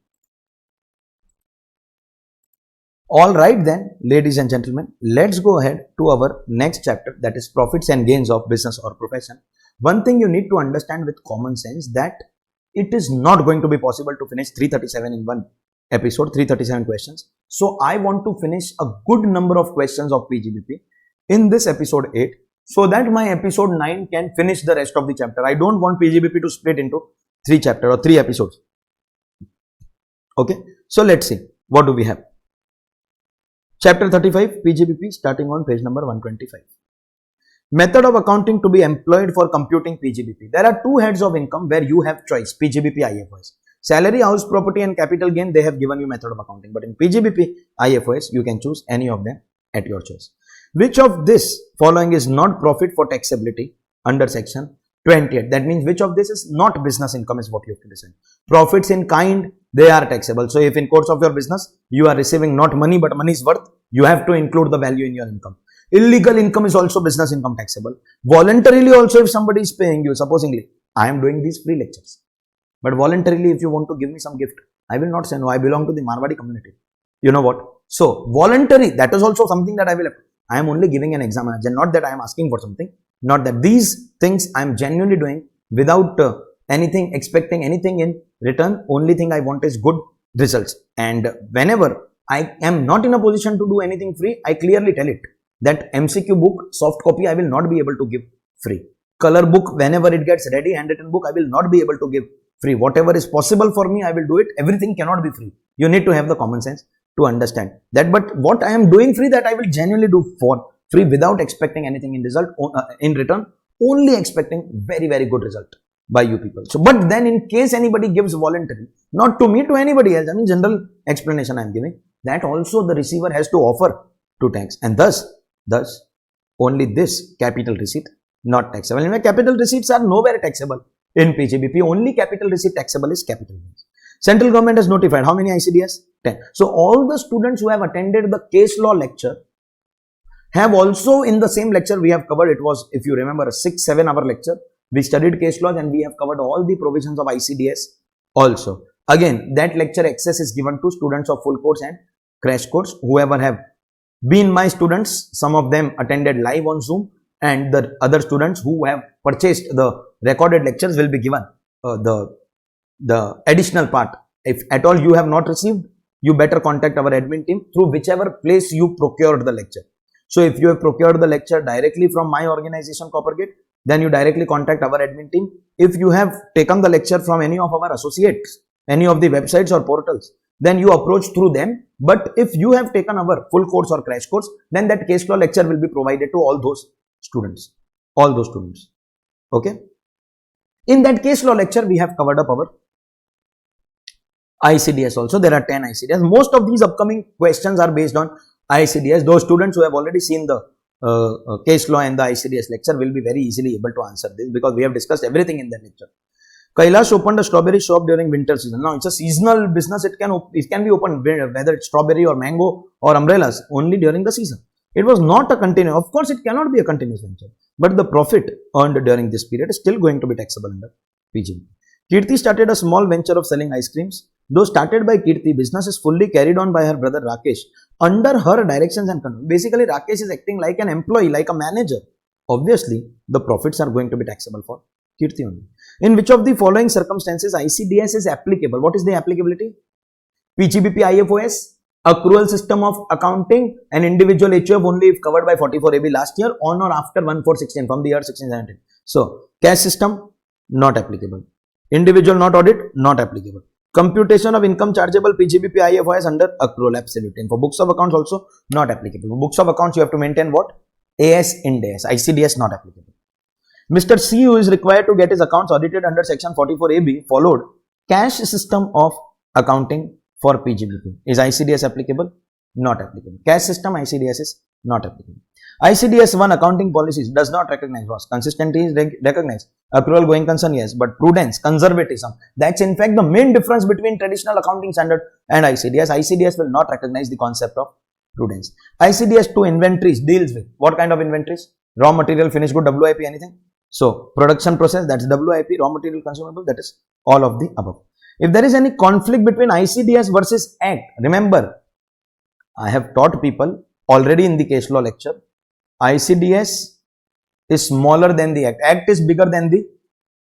Alright then, ladies and gentlemen, let's go ahead to our next chapter, that is profits and gains of business or profession. One thing you need to understand with common sense, that it is not going to be possible to finish 337 in one episode, 337 questions. So I want to finish a good number of questions of PGBP in this episode 8, so that my episode 9 can finish the rest of the chapter. I don't want PGBP to split into 3 chapters or 3 episodes. Okay, so let's see what do we have. Chapter 35 PGBP, starting on page number 125. Method of accounting to be employed for computing PGBP. There are 2 heads of income where you have choice, PGBP, IFRS. Salary, house property and capital gain, they have given you method of accounting. But in PGBP, IFRS, you can choose any of them at your choice. Which of this following is not profit for taxability under section 28? That means which of this is not business income is what you have to decide. Profits in kind, they are taxable. So if in course of your business, you are receiving not money but money's worth, you have to include the value in your income. Illegal income is also business income taxable. Voluntarily also, if somebody is paying you, supposingly, I am doing these free lectures. But voluntarily, if you want to give me some gift, I will not say no. I belong to the Marwadi community. You know what? So, voluntary, that is also something that I will. I am only giving an exam. Not that I am asking for something. Not that these things I am genuinely doing without anything, expecting anything in return. Only thing I want is good results. And whenever I am not in a position to do anything free, I clearly tell it. That MCQ book, soft copy, I will not be able to give free. Color book, whenever it gets ready, handwritten book, I will not be able to give free. Whatever is possible for me, I will do it. Everything cannot be free. You need to have the common sense to understand that. But what I am doing free, that I will genuinely do for free without expecting anything in return, only expecting very, very good result by you people. So, but then in case anybody gives voluntary, not to me, to anybody else, I mean general explanation I am giving, that also the receiver has to offer to tax, and thus only this capital receipt not taxable. Anyway, capital receipts are nowhere taxable in PGBP. Only capital receipt taxable is capital gains. Central government has notified how many ICDS? 10. So all the students who have attended the case law lecture have also, in the same lecture we have covered, it was, if you remember, a 6-7 hour lecture. We studied case laws and we have covered all the provisions of ICDS also. Again, that lecture access is given to students of full course and crash course. Whoever have been my students, some of them attended live on Zoom, and the other students who have purchased the recorded lectures will be given the additional part. If at all you have not received, you better contact our admin team through whichever place you procured the lecture. So if you have procured the lecture directly from my organization Coppergate, then you directly contact our admin team. If you have taken the lecture from any of our associates, any of the websites or portals, then you approach through them. But if you have taken our full course or crash course, then that case law lecture will be provided to all those students. Okay. In that case law lecture, we have covered up our ICDS also. There are 10 ICDS. Most of these upcoming questions are based on ICDS. Those students who have already seen the case law and the ICDS lecture will be very easily able to answer this, because we have discussed everything in that lecture. Kailash opened a strawberry shop during winter season. Now, it's a seasonal business. It can be opened whether it's strawberry or mango or umbrellas only during the season. It was not a continuous. Of course, it cannot be a continuous venture. But the profit earned during this period is still going to be taxable under PGBP. Kirti started a small venture of selling ice creams. Though started by Kirti, business is fully carried on by her brother Rakesh under her directions and control. Basically, Rakesh is acting like an employee, like a manager. Obviously, the profits are going to be taxable for Kirti only. In which of the following circumstances ICDS is applicable? What is the applicability? PGBP IFOS, accrual system of accounting, and individual HUF only if covered by 44AB last year on or after 1/4/16 from the year 16-17. So, cash system, not applicable. Individual not audit, not applicable. Computation of income chargeable PGBP IFOS under accrual, absolutely. And for books of accounts also not applicable. For books of accounts you have to maintain what? AS Ind AS. ICDS not applicable. Mr. C, who is required to get his accounts audited under section 44AB, followed cash system of accounting for PGBP. Is ICDS applicable? Not applicable. Cash system ICDS is not applicable. ICDS 1 accounting policies does not recognize loss. Consistency is recognized. Accrual going concern, yes, but prudence, conservatism, that's in fact the main difference between traditional accounting standard and ICDS. ICDS will not recognize the concept of prudence. ICDS 2 inventories deals with what kind of inventories? Raw material, finished good, WIP, anything? So, production process, that's WIP, raw material, consumable, that is all of the above. If there is any conflict between ICDS versus Act, remember, I have taught people already in the case law lecture, ICDS is smaller than the Act. Act is bigger than the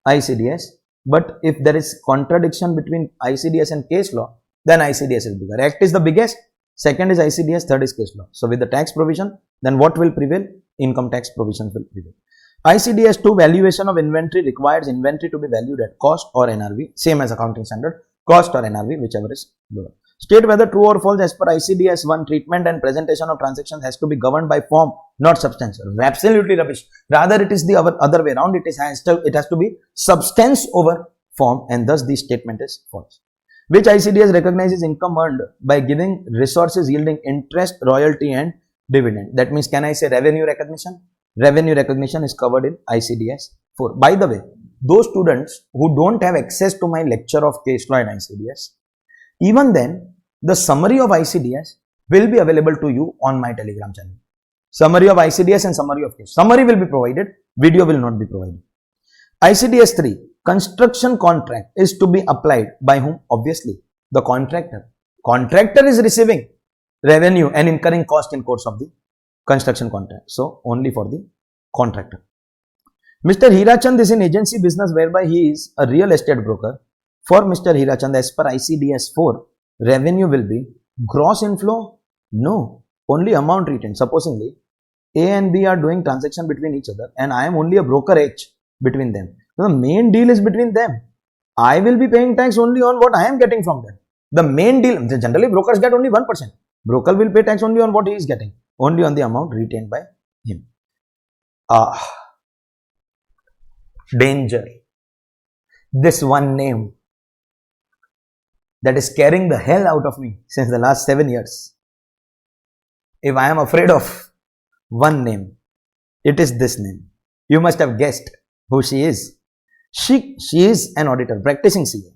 ICDS. But if there is contradiction between ICDS and case law, then ICDS is bigger. Act is the biggest, second is ICDS, third is case law. So, with the tax provision, then what will prevail? Income tax provisions will prevail. ICDS 2 valuation of inventory requires inventory to be valued at cost or NRV, same as accounting standard, cost or NRV, whichever is lower. State whether true or false as per ICDS 1 treatment and presentation of transactions has to be governed by form, not substance. Absolutely rubbish. Rather, it is the other way around. It has to be substance over form, and thus the statement is false. Which ICDS recognizes income earned by giving resources yielding interest, royalty and dividend. That means, can I say revenue recognition? Revenue recognition is covered in ICDS 4. By the way, those students who don't have access to my lecture of case law and ICDS, even then, the summary of ICDS will be available to you on my Telegram channel. Summary of ICDS and summary of case. Summary will be provided, video will not be provided. ICDS 3, construction contract is to be applied by whom? Obviously, the contractor. Contractor is receiving revenue and incurring cost in course of the construction contract. So, only for the contractor. Mr. Hirachand is in agency business whereby he is a real estate broker. For Mr. Hirachand, as per ICDS 4, revenue will be gross inflow? No, only amount retained. Supposingly, A and B are doing transaction between each other and I am only a broker H between them. So, the main deal is between them. I will be paying tax only on what I am getting from them. The main deal, generally brokers get only 1%. Broker will pay tax only on what he is getting, only on the amount retained by him. Danger. This one name that is scaring the hell out of me since the last 7 years. If I am afraid of one name, it is this name. You must have guessed who she is. She is an auditor, practicing CA.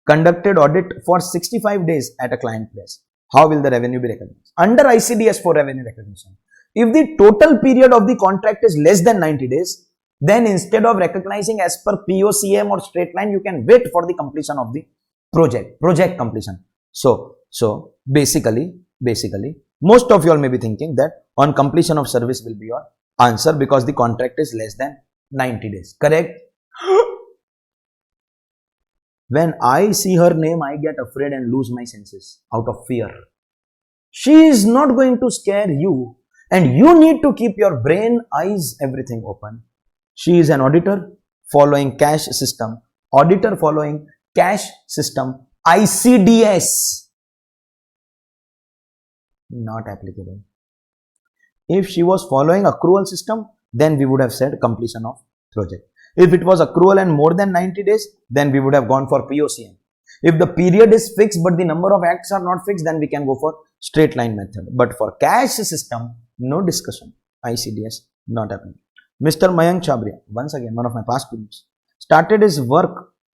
Conducted audit for 65 days at a client place. How will the revenue be recognized? Under ICDS 4 revenue recognition, if the total period of the contract is less than 90 days, then instead of recognizing as per POCM or straight line, you can wait for the completion of the project completion. So basically, most of you all may be thinking that on completion of service will be your answer because the contract is less than 90 days. Correct? When I see her name, I get afraid and lose my senses out of fear. She is not going to scare you, and you need to keep your brain, eyes, everything open. She is an auditor following cash system. Auditor following cash system. ICDS. Not applicable. If she was following accrual system, then we would have said completion of project. If it was accrual and more than 90 days, then we would have gone for POCM. If the period is fixed but the number of acts are not fixed, then we can go for straight line method. But for cash system, no discussion. ICDS not happening. Mr. Mayank Chabria, once again one of my past students, started his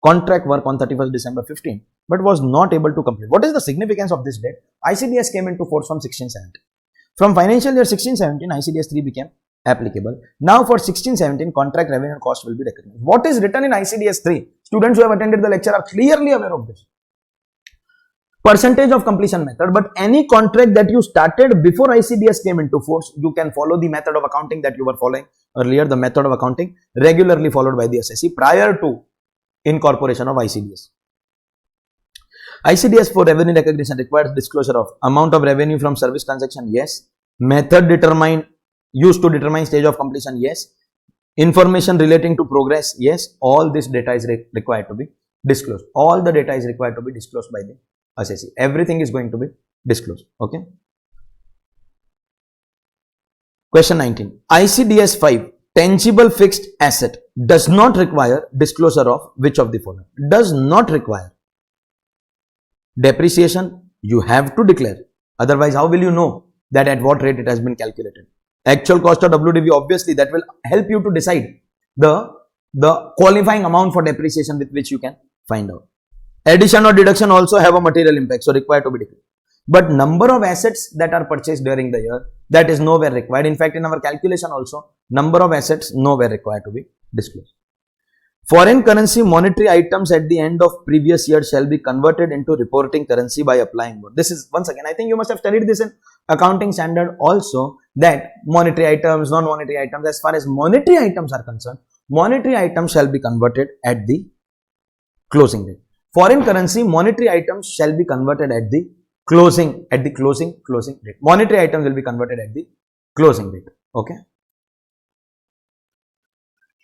contract work on 31st December 15, but was not able to complete. What is the significance of this date? ICDS came into force from 1617. From financial year 1617, ICDS 3 became applicable. Now for 1617, contract revenue and cost will be recognized. What is written in ICDS 3? Students who have attended the lecture are clearly aware of this. Percentage of completion method, but any contract that you started before ICDS came into force, you can follow the method of accounting that you were following earlier, the method of accounting regularly followed by the SSC prior to incorporation of ICDS. ICDS for revenue recognition requires disclosure of amount of revenue from service transaction, yes. Method used to determine stage of completion, yes. Information relating to progress, yes. All this data is required to be disclosed. All the data is required to be disclosed by the SSC. Everything is going to be disclosed. Okay. Question 19. ICDS 5, tangible fixed asset does not require disclosure of which of the following? Does not require. Depreciation, you have to declare. Otherwise, how will you know that at what rate it has been calculated? Actual cost of WDV, obviously, that will help you to decide the qualifying amount for depreciation with which you can find out. Addition or deduction also have a material impact, so required to be declared. But number of assets that are purchased during the year, that is nowhere required. In fact, in our calculation also, number of assets nowhere required to be disclosed. Foreign currency monetary items at the end of previous year shall be converted into reporting currency by applying what? This is, once again, I think you must have studied this in accounting standard also, that monetary items, non-monetary items, as far as monetary items are concerned, monetary items shall be converted at the closing date. Foreign currency monetary items shall be converted at the closing date. Monetary items will be converted at the closing date. Okay.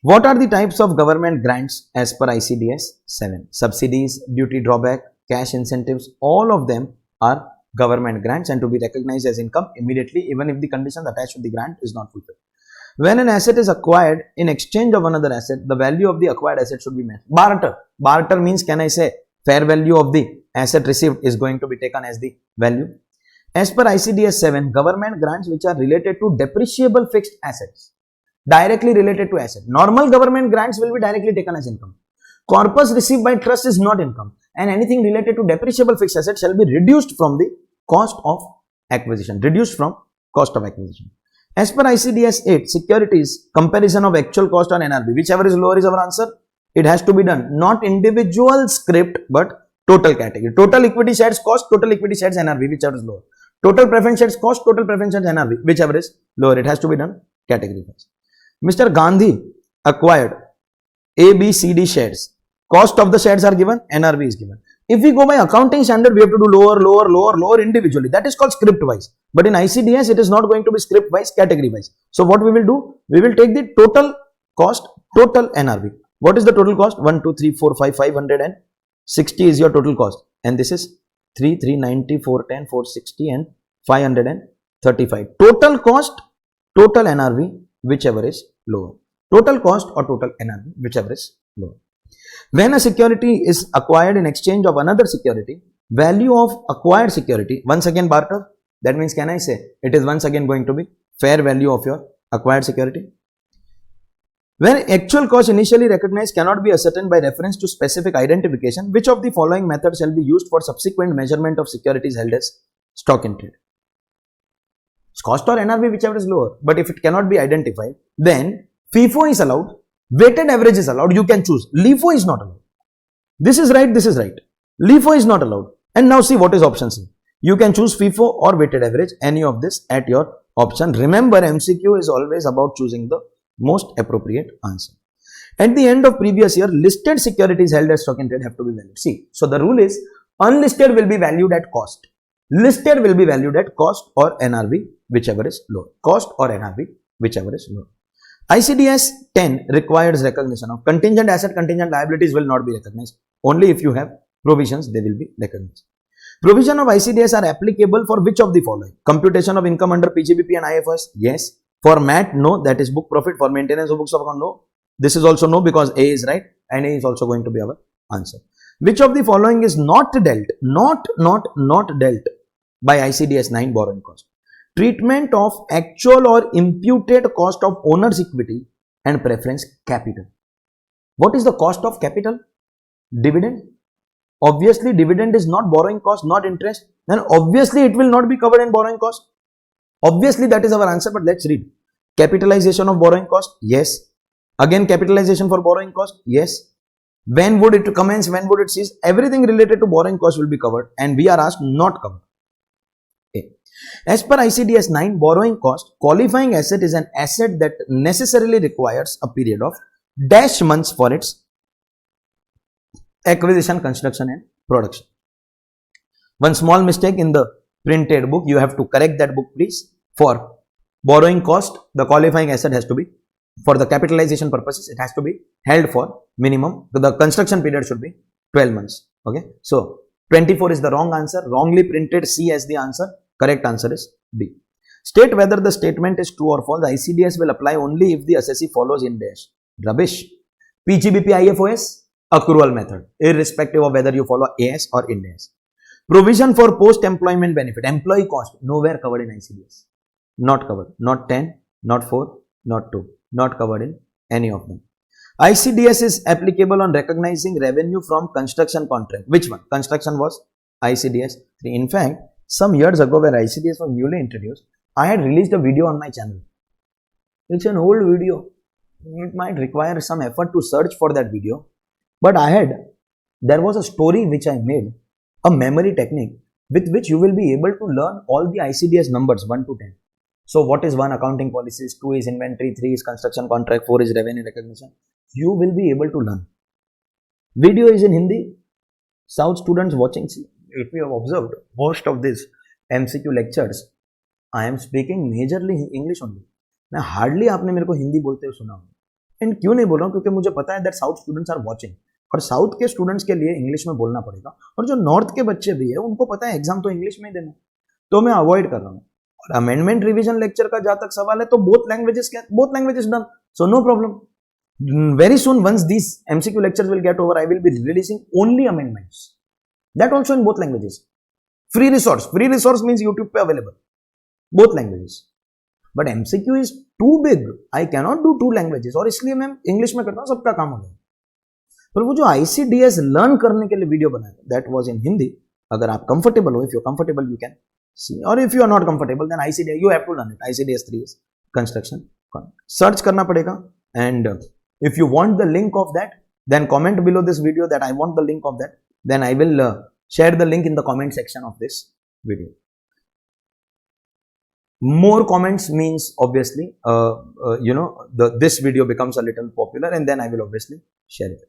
What are the types of government grants as per ICDS 7? Subsidies, duty drawback, cash incentives, all of them are government grants and to be recognized as income immediately, even if the conditions attached to the grant is not fulfilled. When an asset is acquired in exchange of another asset, the value of the acquired asset should be met. Barter. Barter means, can I say, fair value of the asset received is going to be taken as the value. As per ICDS 7, government grants which are related to depreciable fixed assets, directly related to asset. Normal government grants will be directly taken as income. Corpus received by trust is not income, and anything related to depreciable fixed assets shall be reduced from the cost of acquisition. As per ICDS 8, securities, comparison of actual cost on NRV, whichever is lower is our answer. It has to be done, not individual script, but total category. Total equity shares cost, total equity shares NRV, whichever is lower. Total preference shares cost, total preference shares NRV, whichever is lower. It has to be done category wise. Mr. Gandhi acquired A, B, C, D shares. Cost of the shares are given, NRV is given. If we go by accounting standard, we have to do lower individually. That is called script wise. But in ICDS, it is not going to be script wise, category wise. So what we will do? We will take the total cost, total NRV. What is the total cost? 1, 2, 3, 4, 5, 560 is your total cost. And this is 3, 390, 410, 460 and 535. Total cost, total NRV, whichever is lower. Total cost or total NRV, whichever is lower. When a security is acquired in exchange of another security, value of acquired security, once again barter, that means, can I say, it is once again going to be fair value of your acquired security. When actual cost initially recognized cannot be ascertained by reference to specific identification, which of the following methods shall be used for subsequent measurement of securities held as stock in trade? Cost or NRV, whichever is lower. But if it cannot be identified, then FIFO is allowed, weighted average is allowed, you can choose. LIFO is not allowed. This is right, this is right. LIFO is not allowed. And now see what is option C. You can choose FIFO or weighted average, any of this at your option. Remember, MCQ is always about choosing the most appropriate answer. At the end of previous year, listed securities held as stock in trade have to be valued. See, so the rule is unlisted will be valued at cost. Listed will be valued at cost or NRV, whichever is lower. Cost or NRV, whichever is lower. ICDS 10 requires recognition of contingent asset, contingent liabilities will not be recognized. Only if you have provisions, they will be recognized. Provision of ICDS are applicable for which of the following? Computation of income under PGBP and IFRS? Yes. For MAT, no, that is book profit. For maintenance of books of account, no. This is also no, because A is right and A is also going to be our answer. Which of the following is not dealt by ICDS 9 borrowing cost? treatment of actual or imputed cost of owner's equity and preference capital. What is the cost of capital? Dividend. Obviously, dividend is not borrowing cost, not interest. Then obviously it will not be covered in borrowing cost. Obviously that is our answer, but let's read. Capitalization of borrowing cost? Yes. Again, capitalization for borrowing cost? Yes. When would it commence? When would it cease? Everything related to borrowing cost will be covered, and we are asked not covered. Okay. As per ICDS 9, borrowing cost, qualifying asset is an asset that necessarily requires a period of dash months for its acquisition, construction and production. One small mistake in the printed book, you have to correct that book please. For borrowing cost, the qualifying asset has to be, for the capitalization purposes, it has to be held for minimum, the construction period should be 12 months. Okay, so 24 is the wrong answer, wrongly printed C as the answer, correct answer is B. State whether the statement is true or false. ICDS will apply only if the assessee follows in dash. Rubbish. PGBP IFOS, accrual method, irrespective of whether you follow AS or Ind AS. Provision for post-employment benefit, employee cost, nowhere covered in ICDS. Not covered. Not 10, not 4, not 2. Not covered in any of them. ICDS is applicable on recognizing revenue from construction contract. Which one? Construction was ICDS 3. In fact, some years ago when ICDS was newly introduced, I had released a video on my channel. It's an old video. It might require some effort to search for that video. But there was a story which I made, a memory technique with which you will be able to learn all the ICDS numbers 1 to 10. So what is 1? Accounting policies, 2 is inventory, 3 is construction contract, 4 is revenue recognition. You will be able to learn. Video is in Hindi. South students watching, if you have observed, most of these MCQ lectures, I am speaking majorly English only. मैं hardly आपने मेरे को हिंदी बोलते हुए सुना होगा. And क्यों नहीं बोल रहा हूँ? क्योंकि मुझे पता है that south students are watching, और साउथ के स्टूडेंट्स के लिए इंग्लिश में बोलना पड़ेगा, और जो नॉर्थ के बच्चे भी है उनको पता है एग्जाम तो इंग्लिश में ही देना, तो मैं अवॉइड कर रहा हूँ. और अमेंडमेंट रिवीजन लेक्चर का जहां तक सवाल है तो both languages done, so no problem. Very soon, once these MCQ lectures will get over, I will be releasing only amendments. That also in both languages. Free resource means YouTube पे available. Both languages. But MCQ is too big. I cannot do 2 languages. और इसलिए मैं English में करता हूँ, सबका काम हो गया. पर वो जो ICDS लर्न करने के लिए वीडियो बनाया, that was in हिंदी. अगर आप कंफर्टेबल हो, if you're comfortable, you can see. Or if you are not comfortable, then ICDS, you have to learn it. ICDS 3 is construction. Search करना पड़ेगा. And if you want the link of that, then comment below this video that I want the link of that. Then I will share the link in the comment section of this video. More comments means obviously, this video becomes a little popular, and then I will obviously share it.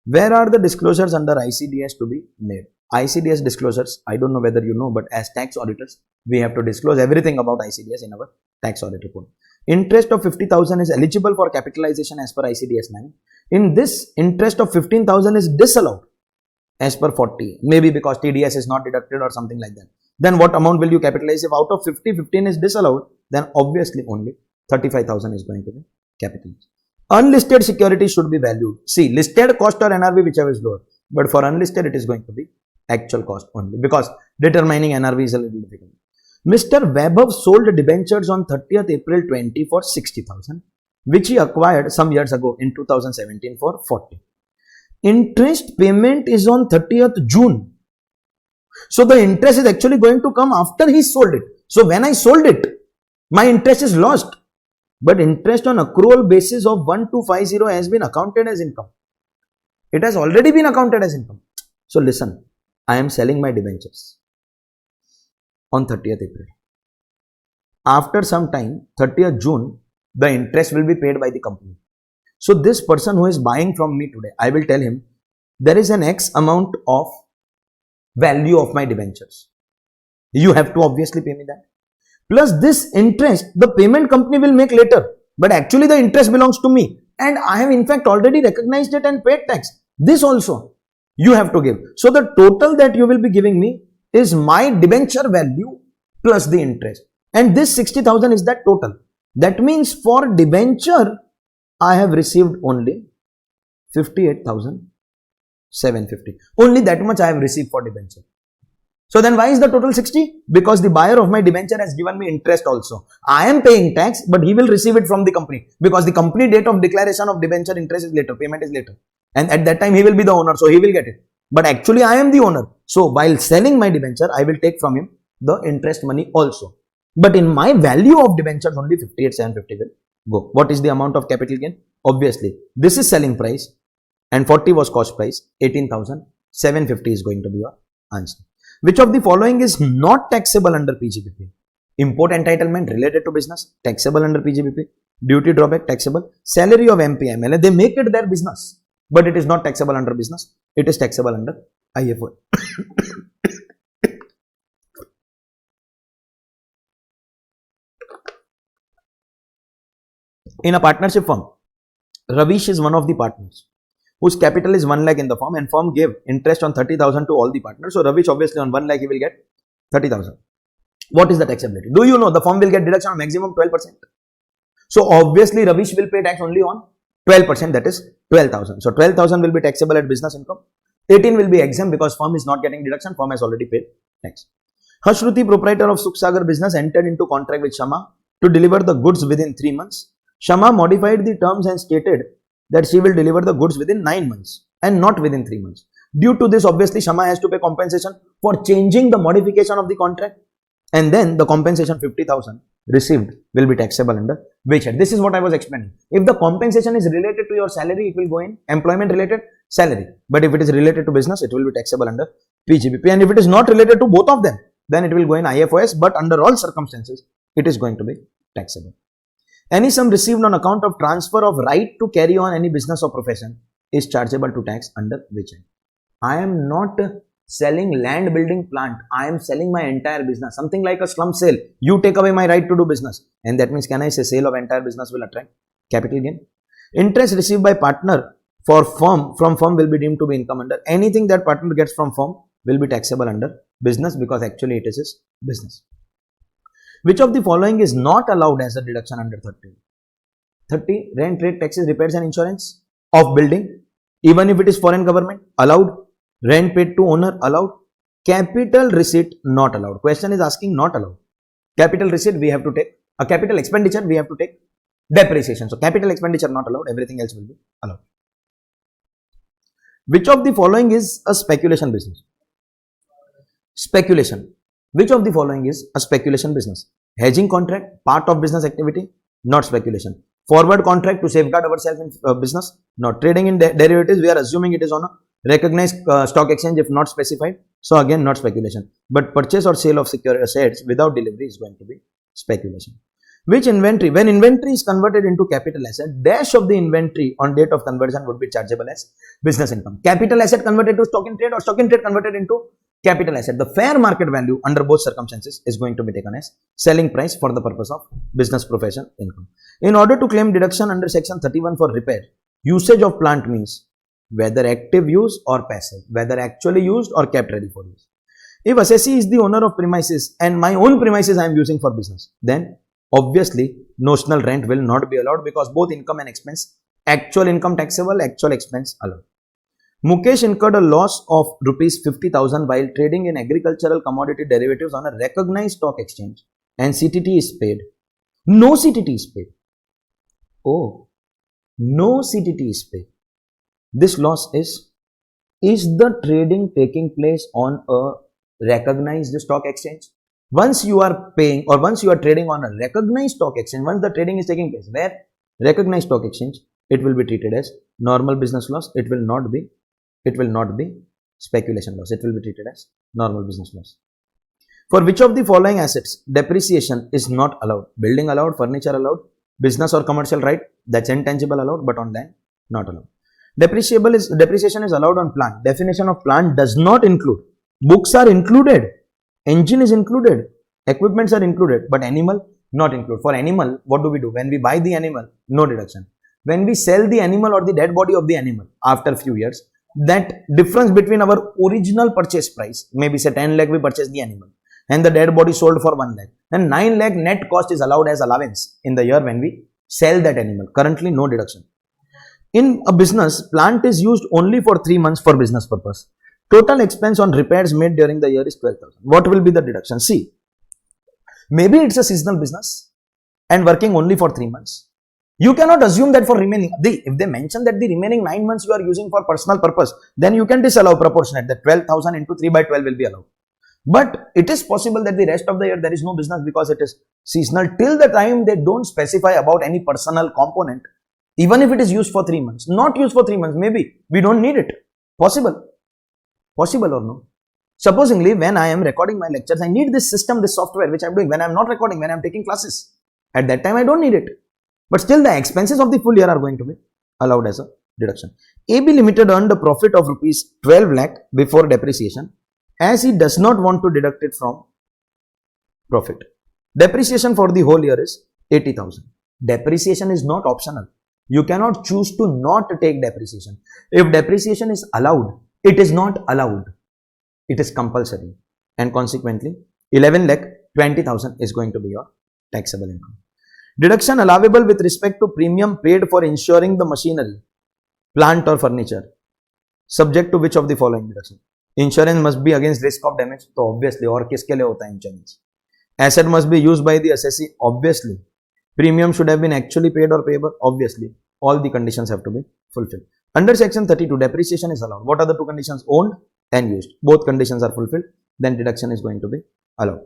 Where are the disclosures under ICDS to be made? ICDS disclosures, I don't know whether you know, but as tax auditors, we have to disclose everything about ICDS in our tax audit report. Interest of 50,000 is eligible for capitalization as per ICDS 9. In this, interest of 15,000 is disallowed as per 40. Maybe because TDS is not deducted or something like that. Then what amount will you capitalize? If out of 50, 15 is disallowed, then obviously only 35,000 is going to be capitalized. Unlisted securities should be valued. See, listed cost or NRV, whichever is lower. But for unlisted, it is going to be actual cost only, because determining NRV is a little difficult. Mr. Vaibhav sold debentures on 30th April 20 for 60,000, which he acquired some years ago in 2017 for 40. Interest payment is on 30th June. So the interest is actually going to come after he sold it. So when I sold it, my interest is lost. But interest on accrual basis of 1250 has been accounted as income. It has already been accounted as income. So listen, I am selling my debentures on 30th April. After some time, 30th June, the interest will be paid by the company. So this person who is buying from me today, I will tell him, there is an X amount of value of my debentures. You have to obviously pay me that. Plus this interest, the payment company will make later. But actually the interest belongs to me. And I have in fact already recognized it and paid tax. This also you have to give. So the total that you will be giving me is my debenture value plus the interest. And this 60,000 is that total. That means for debenture, I have received only 58,750. Only that much I have received for debenture. So then why is the total 60? Because the buyer of my debenture has given me interest also. I am paying tax, but he will receive it from the company because the company date of declaration of debenture interest is later, payment is later. And at that time he will be the owner, so he will get it. But actually I am the owner. So while selling my debenture, I will take from him the interest money also. But in my value of debentures, only 58,750 will go. What is the amount of capital gain? Obviously, this is selling price and 40 was cost price. 18,750 is going to be your answer. Which of the following is not taxable under PGBP? Import entitlement related to business, taxable under PGBP. Duty drawback, taxable. Salary of MP, MLA, they make it their business, but it is not taxable under business. It is taxable under IFO. In a partnership firm, Ravish is one of the partners whose capital is 1 lakh in the firm, and firm gave interest on 30,000 to all the partners. So Ravish obviously on 1 lakh he will get 30,000. What is the taxability? Do you know the firm will get deduction on maximum 12%? So obviously Ravish will pay tax only on 12%, that is 12,000. So 12,000 will be taxable at business income. 18 will be exempt because firm is not getting deduction, firm has already paid tax. Harshruti, proprietor of Sukhsagar business, entered into contract with Shama to deliver the goods within 3 months. Shama modified the terms and stated that she will deliver the goods within 9 months and not within 3 months. Due to this, obviously, Shama has to pay compensation for changing the modification of the contract, and then the compensation 50,000 received will be taxable under wage head. This is what I was explaining. If the compensation is related to your salary, it will go in employment related salary. But if it is related to business, it will be taxable under PGBP. And if it is not related to both of them, then it will go in IFOS. But under all circumstances, it is going to be taxable. Any sum received on account of transfer of right to carry on any business or profession is chargeable to tax under which head? I am not selling land building plant. I am selling my entire business. Something like a slum sale. You take away my right to do business. And that means, can I say sale of entire business will attract capital gain? Interest received by partner for firm from firm will be deemed to be income under. Anything that partner gets from firm will be taxable under business because actually it is his business. Which of the following is not allowed as a deduction under 30? 30. Rent, trade, taxes, repairs and insurance of building. Even if it is foreign government, allowed. Rent paid to owner, allowed. Capital receipt, not allowed. Question is asking not allowed. Capital receipt we have to take. A capital expenditure we have to take. Depreciation. So capital expenditure not allowed. Everything else will be allowed. Which of the following is a speculation business? Speculation. Which of the following is a speculation business? Hedging contract, part of business activity, not speculation. Forward contract to safeguard ourselves in business, not. Trading in derivatives, we are assuming it is on a recognized stock exchange if not specified. So again, not speculation. But purchase or sale of secure assets without delivery is going to be speculation. Which inventory? When inventory is converted into capital asset, dash of the inventory on date of conversion would be chargeable as business income. Capital asset converted to stock in trade or stock in trade converted into capital asset. The fair market value under both circumstances is going to be taken as selling price for the purpose of business profession income. In order to claim deduction under section 31 for repair, usage of plant means whether active use or passive, whether actually used or kept ready for use. If assessee is the owner of premises and my own premises I am using for business, then obviously notional rent will not be allowed because both income and expense, actual income taxable, actual expense allowed. Mukesh incurred a loss of rupees 50,000 while trading in agricultural commodity derivatives on a recognized stock exchange and CTT is paid. No CTT is paid. Oh, no CTT is paid. This loss is the trading taking place on a recognized stock exchange? Once you are paying or once you are trading on a recognized stock exchange, once the trading is taking place where recognized stock exchange, it will be treated as normal business loss. It will not be speculation loss. It will be treated as normal business loss. For which of the following assets depreciation is not allowed? Building allowed, furniture allowed, business or commercial right, that's intangible allowed, but on land not allowed. Depreciation is allowed on plant. Definition of plant does not include. Books are included, engine is included, equipments are included, but animal not included. For animal, what do we do? When we buy the animal, no deduction. When we sell the animal or the dead body of the animal after a few years, that difference between our original purchase price, maybe say 10 lakh we purchase the animal and the dead body sold for 1 lakh, then 9 lakh net cost is allowed as allowance in the year when we sell that animal. Currently no deduction. In a business, plant is used only for 3 months for business purpose. Total expense on repairs made during the year is 12,000. What will be the deduction? See, maybe it's a seasonal business and working only for 3 months. You cannot assume that for remaining, if they mention that the remaining 9 months you are using for personal purpose, then you can disallow proportionate, that 12,000 into 3 by 12 will be allowed. But it is possible that the rest of the year there is no business because it is seasonal till the time they don't specify about any personal component, even if it is used for 3 months, not used for 3 months, maybe we don't need it. Possible or no? Supposingly, when I am recording my lectures, I need this system, this software which I am doing. When I am not recording, when I am taking classes, at that time I don't need it. But still the expenses of the full year are going to be allowed as a deduction. AB Limited earned a profit of rupees 12 lakh before depreciation, as he does not want to deduct it from profit. Depreciation for the whole year is 80,000. Depreciation is not optional. You cannot choose to not take depreciation. If depreciation is allowed, it is not allowed. It is compulsory. And consequently, 11 lakh 20,000 is going to be your taxable income. Deduction allowable with respect to premium paid for insuring the machinery, plant or furniture, subject to which of the following deduction? Insurance must be against risk of damage, so obviously, और किसके लिए होता है insurance? Asset must be used by the assessee, obviously. Premium should have been actually paid or payable, obviously. All the conditions have to be fulfilled. Under section 32, depreciation is allowed. What are the two conditions? Owned and used. Both conditions are fulfilled, then deduction is going to be allowed.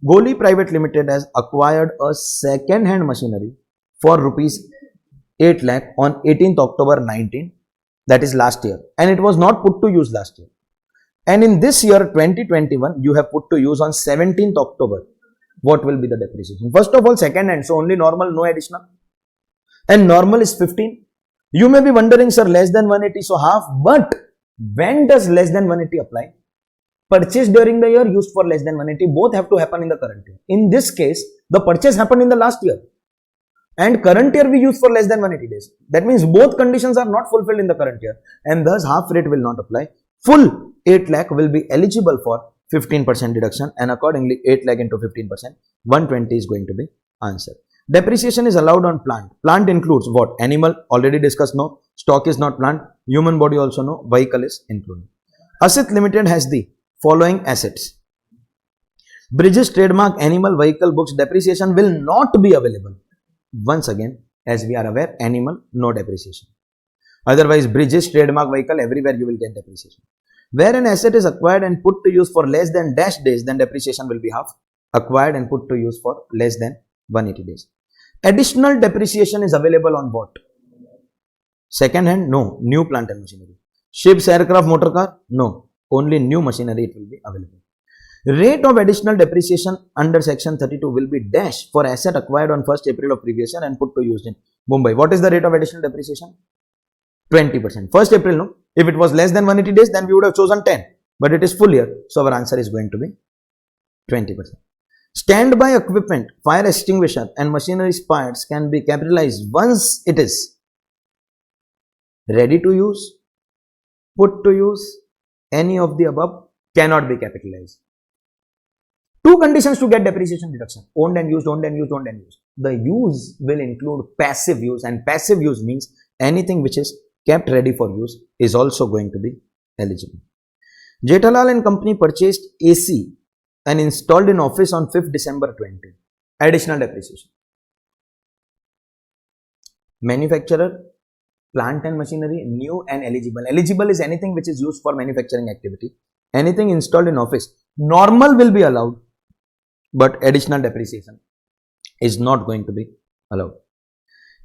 Goli Private Limited has acquired a second-hand machinery for rupees 8 lakh on 18th October 19, that is last year, and it was not put to use last year. And in this year 2021, you have put to use on 17th October. What will be the depreciation? First of all, second-hand, so only normal, no additional. And normal is 15. You may be wondering, sir, less than 180, so half. But when does less than 180 apply? Purchase during the year, used for less than 180, both have to happen in the current year. In this case, the purchase happened in the last year. And current year we use for less than 180 days. That means both conditions are not fulfilled in the current year. And thus half rate will not apply. Full 8 lakh will be eligible for 15% deduction. And accordingly, 8 lakh into 15%, 120 is going to be answer. Depreciation is allowed on plant. Plant includes what? Animal, already discussed, no. Stock is not plant. Human body also no. Vehicle is included. Asit Limited has the following assets. Bridges, trademark, animal, vehicle, books. Depreciation will not be available. Once again, as we are aware, animal, no depreciation. Otherwise, bridges, trademark, vehicle, everywhere you will get depreciation. Where an asset is acquired and put to use for less than dash days, then depreciation will be half. Acquired and put to use for less than 180 days. Additional depreciation is available on what? Second hand? No. New plant and machinery. Ships, aircraft, motor car? No. Only new machinery it will be available. Rate of additional depreciation under section 32 will be dash for asset acquired on 1st April of previous year and put to use in Mumbai. What is the rate of additional depreciation? 20%. 1st April, no. If it was less than 180 days, then we would have chosen 10. But it is full year. So our answer is going to be 20%. Standby equipment, fire extinguisher and machinery parts can be capitalized once it is ready to use, put to use, any of the above cannot be capitalized. Two conditions to get depreciation deduction: owned and used, owned and used, owned and used. The use will include passive use, and passive use means anything which is kept ready for use is also going to be eligible. Jethalal and company purchased AC and installed in office on 5th December 20. Additional depreciation. Manufacturer, plant and machinery, new and eligible. Eligible is anything which is used for manufacturing activity. Anything installed in office. Normal will be allowed, but additional depreciation is not going to be allowed.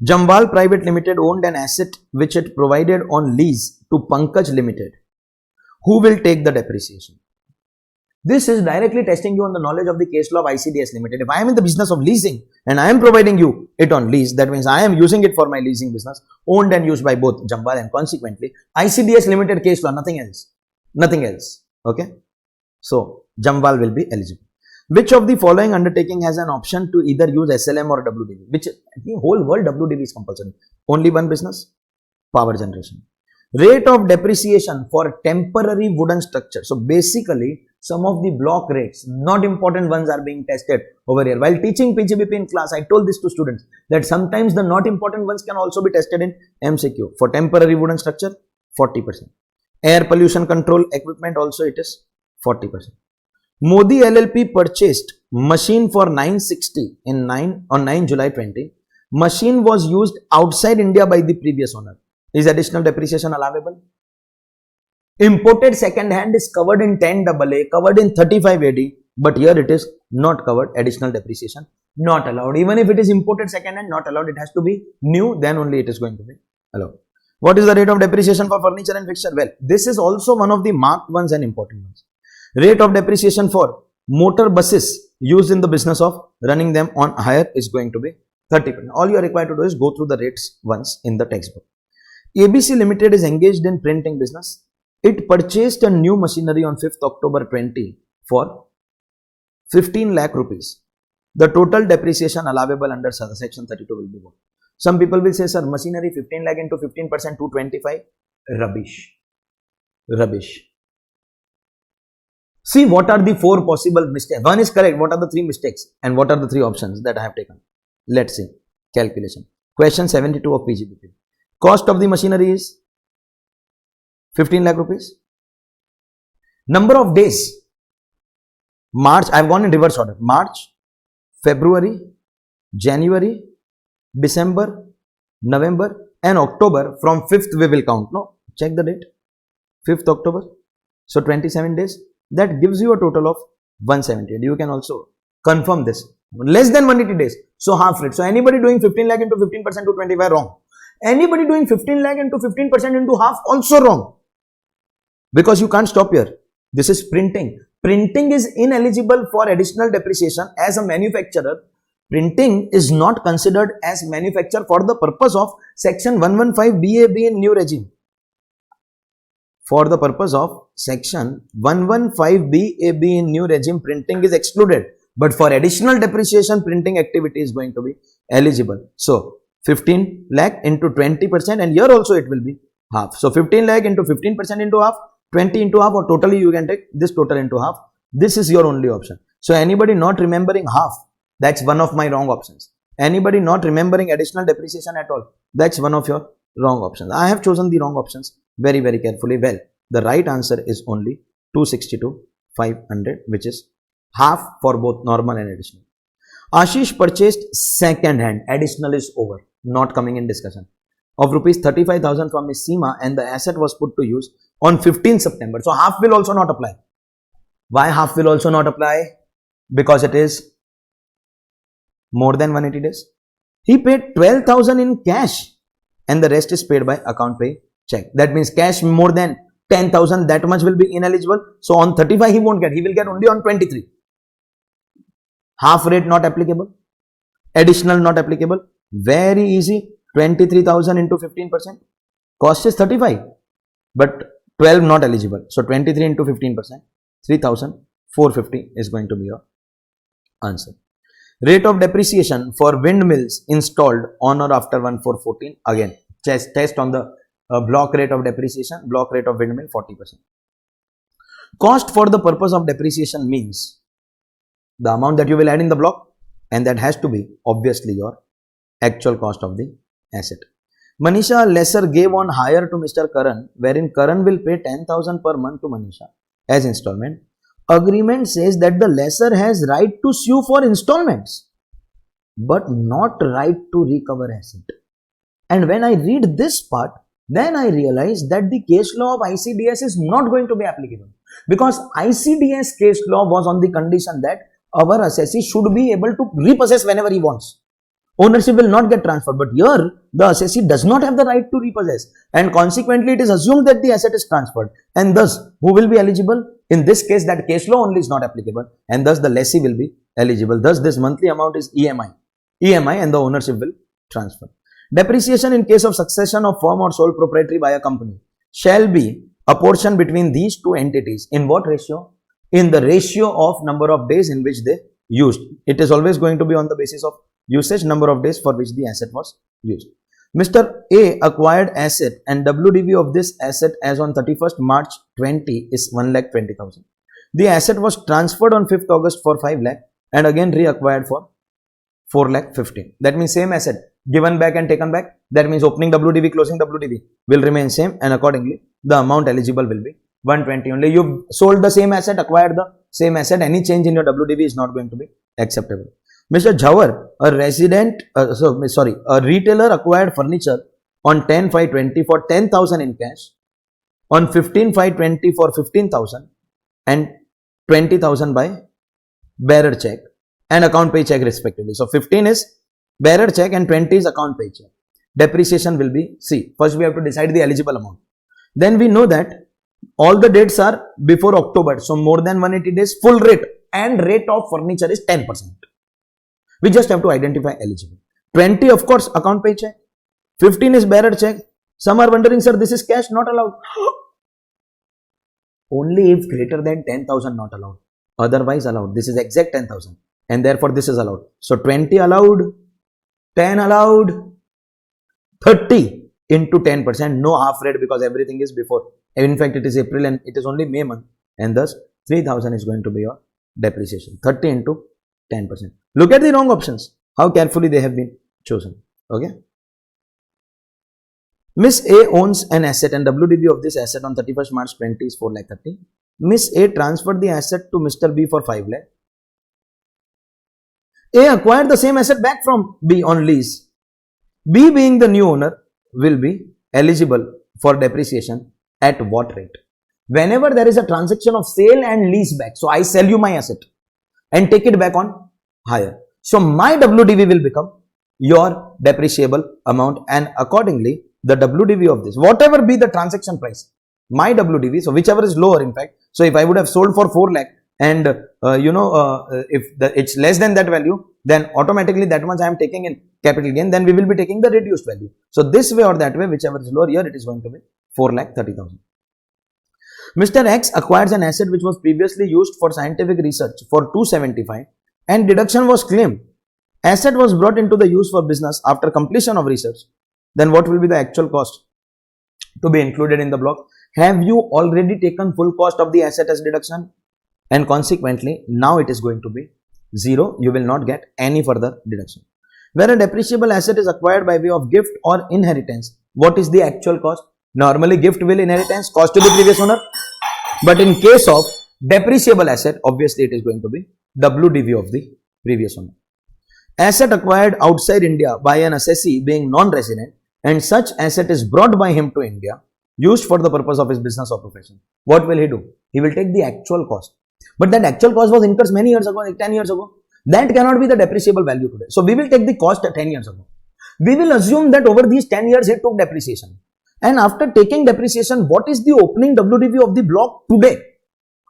Jamwal Private Limited owned an asset which it provided on lease to Pankaj Limited. Who will take the depreciation? This is directly testing you on the knowledge of the case law of ICDS Limited. If I am in the business of leasing and I am providing you it on lease, that means I am using it for my leasing business, owned and used by both Jamwal, and consequently ICDS Limited case law, nothing else. Nothing else. Okay. So Jamwal will be eligible. Which of the following undertaking has an option to either use SLM or WDV? Which the whole world WDV is compulsory. Only one business? Power generation. Rate of depreciation for temporary wooden structure. So basically, some of the block rates, not important ones, are being tested over here. While teaching PGBP in class, I told this to students that sometimes the not important ones can also be tested in MCQ. For temporary wooden structure, 40%. Air pollution control equipment also it is 40%. Modi LLP purchased machine for 960 on 9 July 20. Machine was used outside India by the previous owner. Is additional depreciation allowable? Imported second hand is covered in 10 AA, covered in 35 AD, but here it is not covered. Additional depreciation not allowed. Even if it is imported second hand, not allowed. It has to be new, then only it is going to be allowed. What is the rate of depreciation for furniture and fixture? Well, this is also one of the marked ones and important ones. Rate of depreciation for motor buses used in the business of running them on hire is going to be 30%. All you are required to do is go through the rates once in the textbook. ABC Limited is engaged in printing business. It purchased a new machinery on 5th October 20 for 15 lakh rupees. The total depreciation allowable under section 32 will be what? Some people will say, sir, machinery 15 lakh into 15%, 225. Rubbish. Rubbish. See what are the 4 possible mistakes. One is correct. What are the 3 mistakes? And what are the 3 options that I have taken? Let's see. Calculation. Question 72 of PGBP. Cost of the machinery is 15 lakh rupees. Number of days. March, I have gone in reverse order. March, February, January, December, November and October. From 5th we will count. No, check the date. 5th October. So 27 days. That gives you a total of 170. You can also confirm this. Less than 180 days. So half rate. So anybody doing 15 lakh into 15% to 25 wrong. Anybody doing 15 lakh into 15% into half also wrong. Because you can't stop here. This is printing. Printing is ineligible for additional depreciation as a manufacturer. Printing is not considered as manufacture for the purpose of section 115 BAB in new regime. For the purpose of section 115 BAB in new regime, printing is excluded. But for additional depreciation, printing activity is going to be eligible. So 15 lakh into 20% and here also it will be half. So 15 lakh into 15% into half, 20 into half, or totally you can take this total into half. This is your only option. So anybody not remembering half, that's one of my wrong options. Anybody not remembering additional depreciation at all, that's one of your wrong options. I have chosen the wrong options very, very carefully. Well, the right answer is only 262,500, which is half for both normal and additional. Ashish purchased second hand. Additional is over, not coming in discussion. Of rupees 35,000 from Miss Seema, and the asset was put to use on 15 September. So half will also not apply. Why half will also not apply? Because it is more than 180 days. He paid 12,000 in cash and the rest is paid by account pay check. That means cash more than 10,000, that much will be ineligible. So on 35 he won't get, he will get only on 23. Half rate not applicable, additional not applicable. Very easy. 23,000 into 15%. Cost is 35, but 12 not eligible. So 23 into 15%, 3,450 is going to be your answer. Rate of depreciation for windmills installed on or after 1/4/14. Again, test on the block rate of depreciation, block rate of windmill 40%. Cost for the purpose of depreciation means the amount that you will add in the block, and that has to be obviously your actual cost of the asset. Manisha Lesser gave on hire to Mr. Karan, wherein Karan will pay 10,000 per month to Manisha as installment. Agreement says that the lesser has right to sue for installments, but not right to recover asset. And when I read this part, then I realize that the case law of ICDS is not going to be applicable, because ICDS case law was on the condition that our assessee should be able to repossess whenever he wants. Ownership will not get transferred, but here the assessee does not have the right to repossess, and consequently it is assumed that the asset is transferred, and thus who will be eligible? In this case, that case law only is not applicable, and thus the lessee will be eligible. Thus this monthly amount is EMI and the ownership will transfer. Depreciation in case of succession of firm or sole proprietary by a company shall be a portion between these two entities. In what ratio? In the ratio of number of days in which they used. It is always going to be on the basis of usage, number of days for which the asset was used. Mr. A acquired asset and WDV of this asset as on 31st March 20 is 1,20,000. The asset was transferred on 5th August for 5 lakh and again reacquired for 4,15,000. That means same asset given back and taken back. That means opening WDV, closing WDV will remain same, and accordingly the amount eligible will be 120 only. You sold the same asset, acquired the same asset. Any change in your WDV is not going to be acceptable. Mr. Jawar, a retailer acquired furniture on 10/5/20 for 10,000 in cash, on 15/5/20 for 15,000 and 20,000 by bearer check and account pay check respectively. So 15 is bearer check and 20 is account pay check. Depreciation will be, see, first we have to decide the eligible amount. Then we know that all the dates are before October. So more than 180 days, full rate and rate of furniture is 10%. We just have to identify eligible. 20, of course, account pay check. 15 is bearer check. Some are wondering, sir, this is cash, not allowed. Only if greater than 10,000 not allowed. Otherwise allowed. This is exact 10,000 and therefore this is allowed. So 20 allowed, 10 allowed, 30 into 10%, no half rate because everything is before. In fact, it is April and it is only May month and thus 3,000 is going to be your depreciation. 30 into 10%. Look at the wrong options, how carefully they have been chosen. Okay. Miss A owns an asset and WDV of this asset on 31st March 20 is 4,30,000. Miss A transferred the asset to Mr. B for 5 lakh. A acquired the same asset back from B on lease. B being the new owner will be eligible for depreciation at what rate? Whenever there is a transaction of sale and lease back, so I sell you my asset and take it back on hire. So my WDV will become your depreciable amount and accordingly the WDV of this, whatever be the transaction price, my WDV, so whichever is lower in fact. So if I would have sold for 4 lakh and if it's less than that value, then automatically that much I am taking in capital gain, then we will be taking the reduced value. So this way or that way, whichever is lower, here it is going to be 4,30,000. Mr. X acquires an asset which was previously used for scientific research for 275 and deduction was claimed. Asset was brought into the use for business after completion of research. Then what will be the actual cost to be included in the block? Have you already taken full cost of the asset as deduction? And consequently, now it is going to be 0. You will not get any further deduction. Where a depreciable asset is acquired by way of gift or inheritance, what is the actual cost? Normally, gift will inheritance, cost to the previous owner. But in case of depreciable asset, obviously it is going to be WDV of the previous owner. Asset acquired outside India by an assessee being non-resident and such asset is brought by him to India, used for the purpose of his business or profession. What will he do? He will take the actual cost. But that actual cost was incurred many years ago, like 10 years ago. That cannot be the depreciable value today. So we will take the cost at 10 years ago. We will assume that over these 10 years he took depreciation. And after taking depreciation, what is the opening WDV of the block today?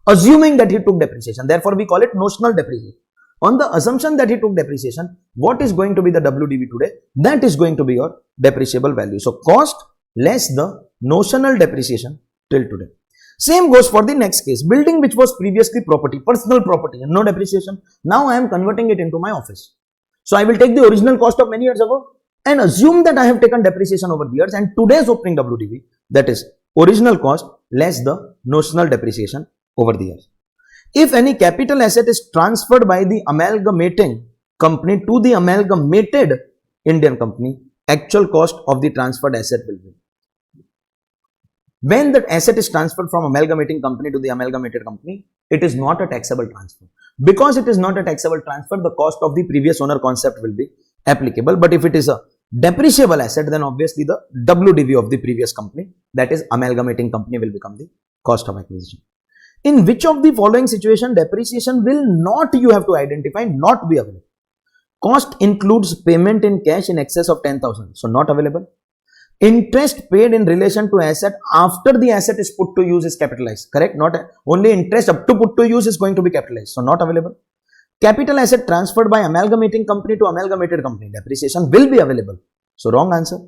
Assuming that he took depreciation. Therefore, we call it notional depreciation. On the assumption that he took depreciation, what is going to be the WDV today? That is going to be your depreciable value. So, cost less the notional depreciation till today. Same goes for the next case. Building which was previously property, personal property, no depreciation. Now, I am converting it into my office. So, I will take the original cost of many years ago and assume that I have taken depreciation over the years and today's opening WDV, that is original cost less the notional depreciation over the years. If any capital asset is transferred by the amalgamating company to the amalgamated Indian company, actual cost of the transferred asset will be. When the asset is transferred from amalgamating company to the amalgamated company, it is not a taxable transfer. Because it is not a taxable transfer, the cost of the previous owner concept will be applicable. But if it is a depreciable asset, then obviously the WDV of the previous company, that is amalgamating company, will become the cost of acquisition. In which of the following situation depreciation will not, you have to identify, not be available? Cost includes payment in cash in excess of 10,000, so not available. Interest paid in relation to asset after the asset is put to use is capitalized, correct? Not only interest up to put to use is going to be capitalized, so not available. Capital asset transferred by amalgamating company to amalgamated company, depreciation will be available, so wrong answer.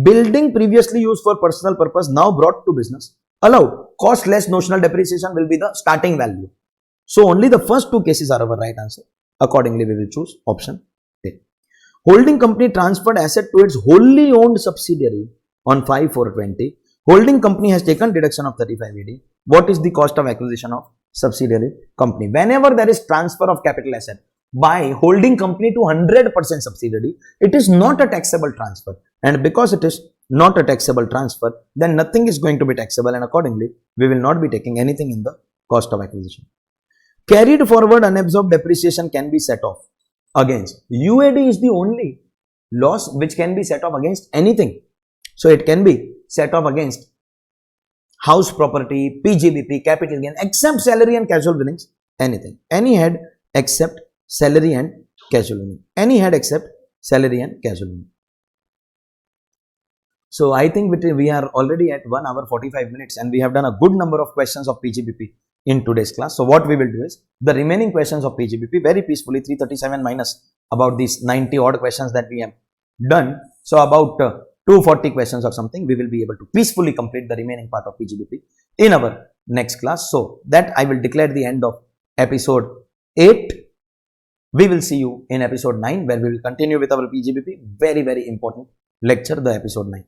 Building previously used for personal purpose now brought to business, allowed. Cost less notional depreciation will be the starting value. So only the first two cases are our right answer. Accordingly, we will choose option A. Holding company transferred asset to its wholly owned subsidiary on 5/4/20. Holding company has taken deduction of 35 AD. What is the cost of acquisition of subsidiary company? Whenever there is transfer of capital asset by holding company to 100% subsidiary, it is not a taxable transfer. And because it is not a taxable transfer, then nothing is going to be taxable, and accordingly, we will not be taking anything in the cost of acquisition. Carried forward unabsorbed depreciation can be set off against. UAD is the only loss which can be set off against anything. So it can be set off against house property, PGBP, capital gain, except salary and casual winnings, anything. Any head except salary and casual winning. Any head except salary and casual winning. So I think we are already at 1 hour 45 minutes and we have done a good number of questions of PGBP in today's class. So what we will do is the remaining questions of PGBP very peacefully, 337 minus about these 90 odd questions that we have done. So about 240 questions or something, we will be able to peacefully complete the remaining part of PGBP in our next class. So that I will declare the end of episode 8. We will see you in episode 9 where we will continue with our PGBP. Very, very important lecture, the episode 9.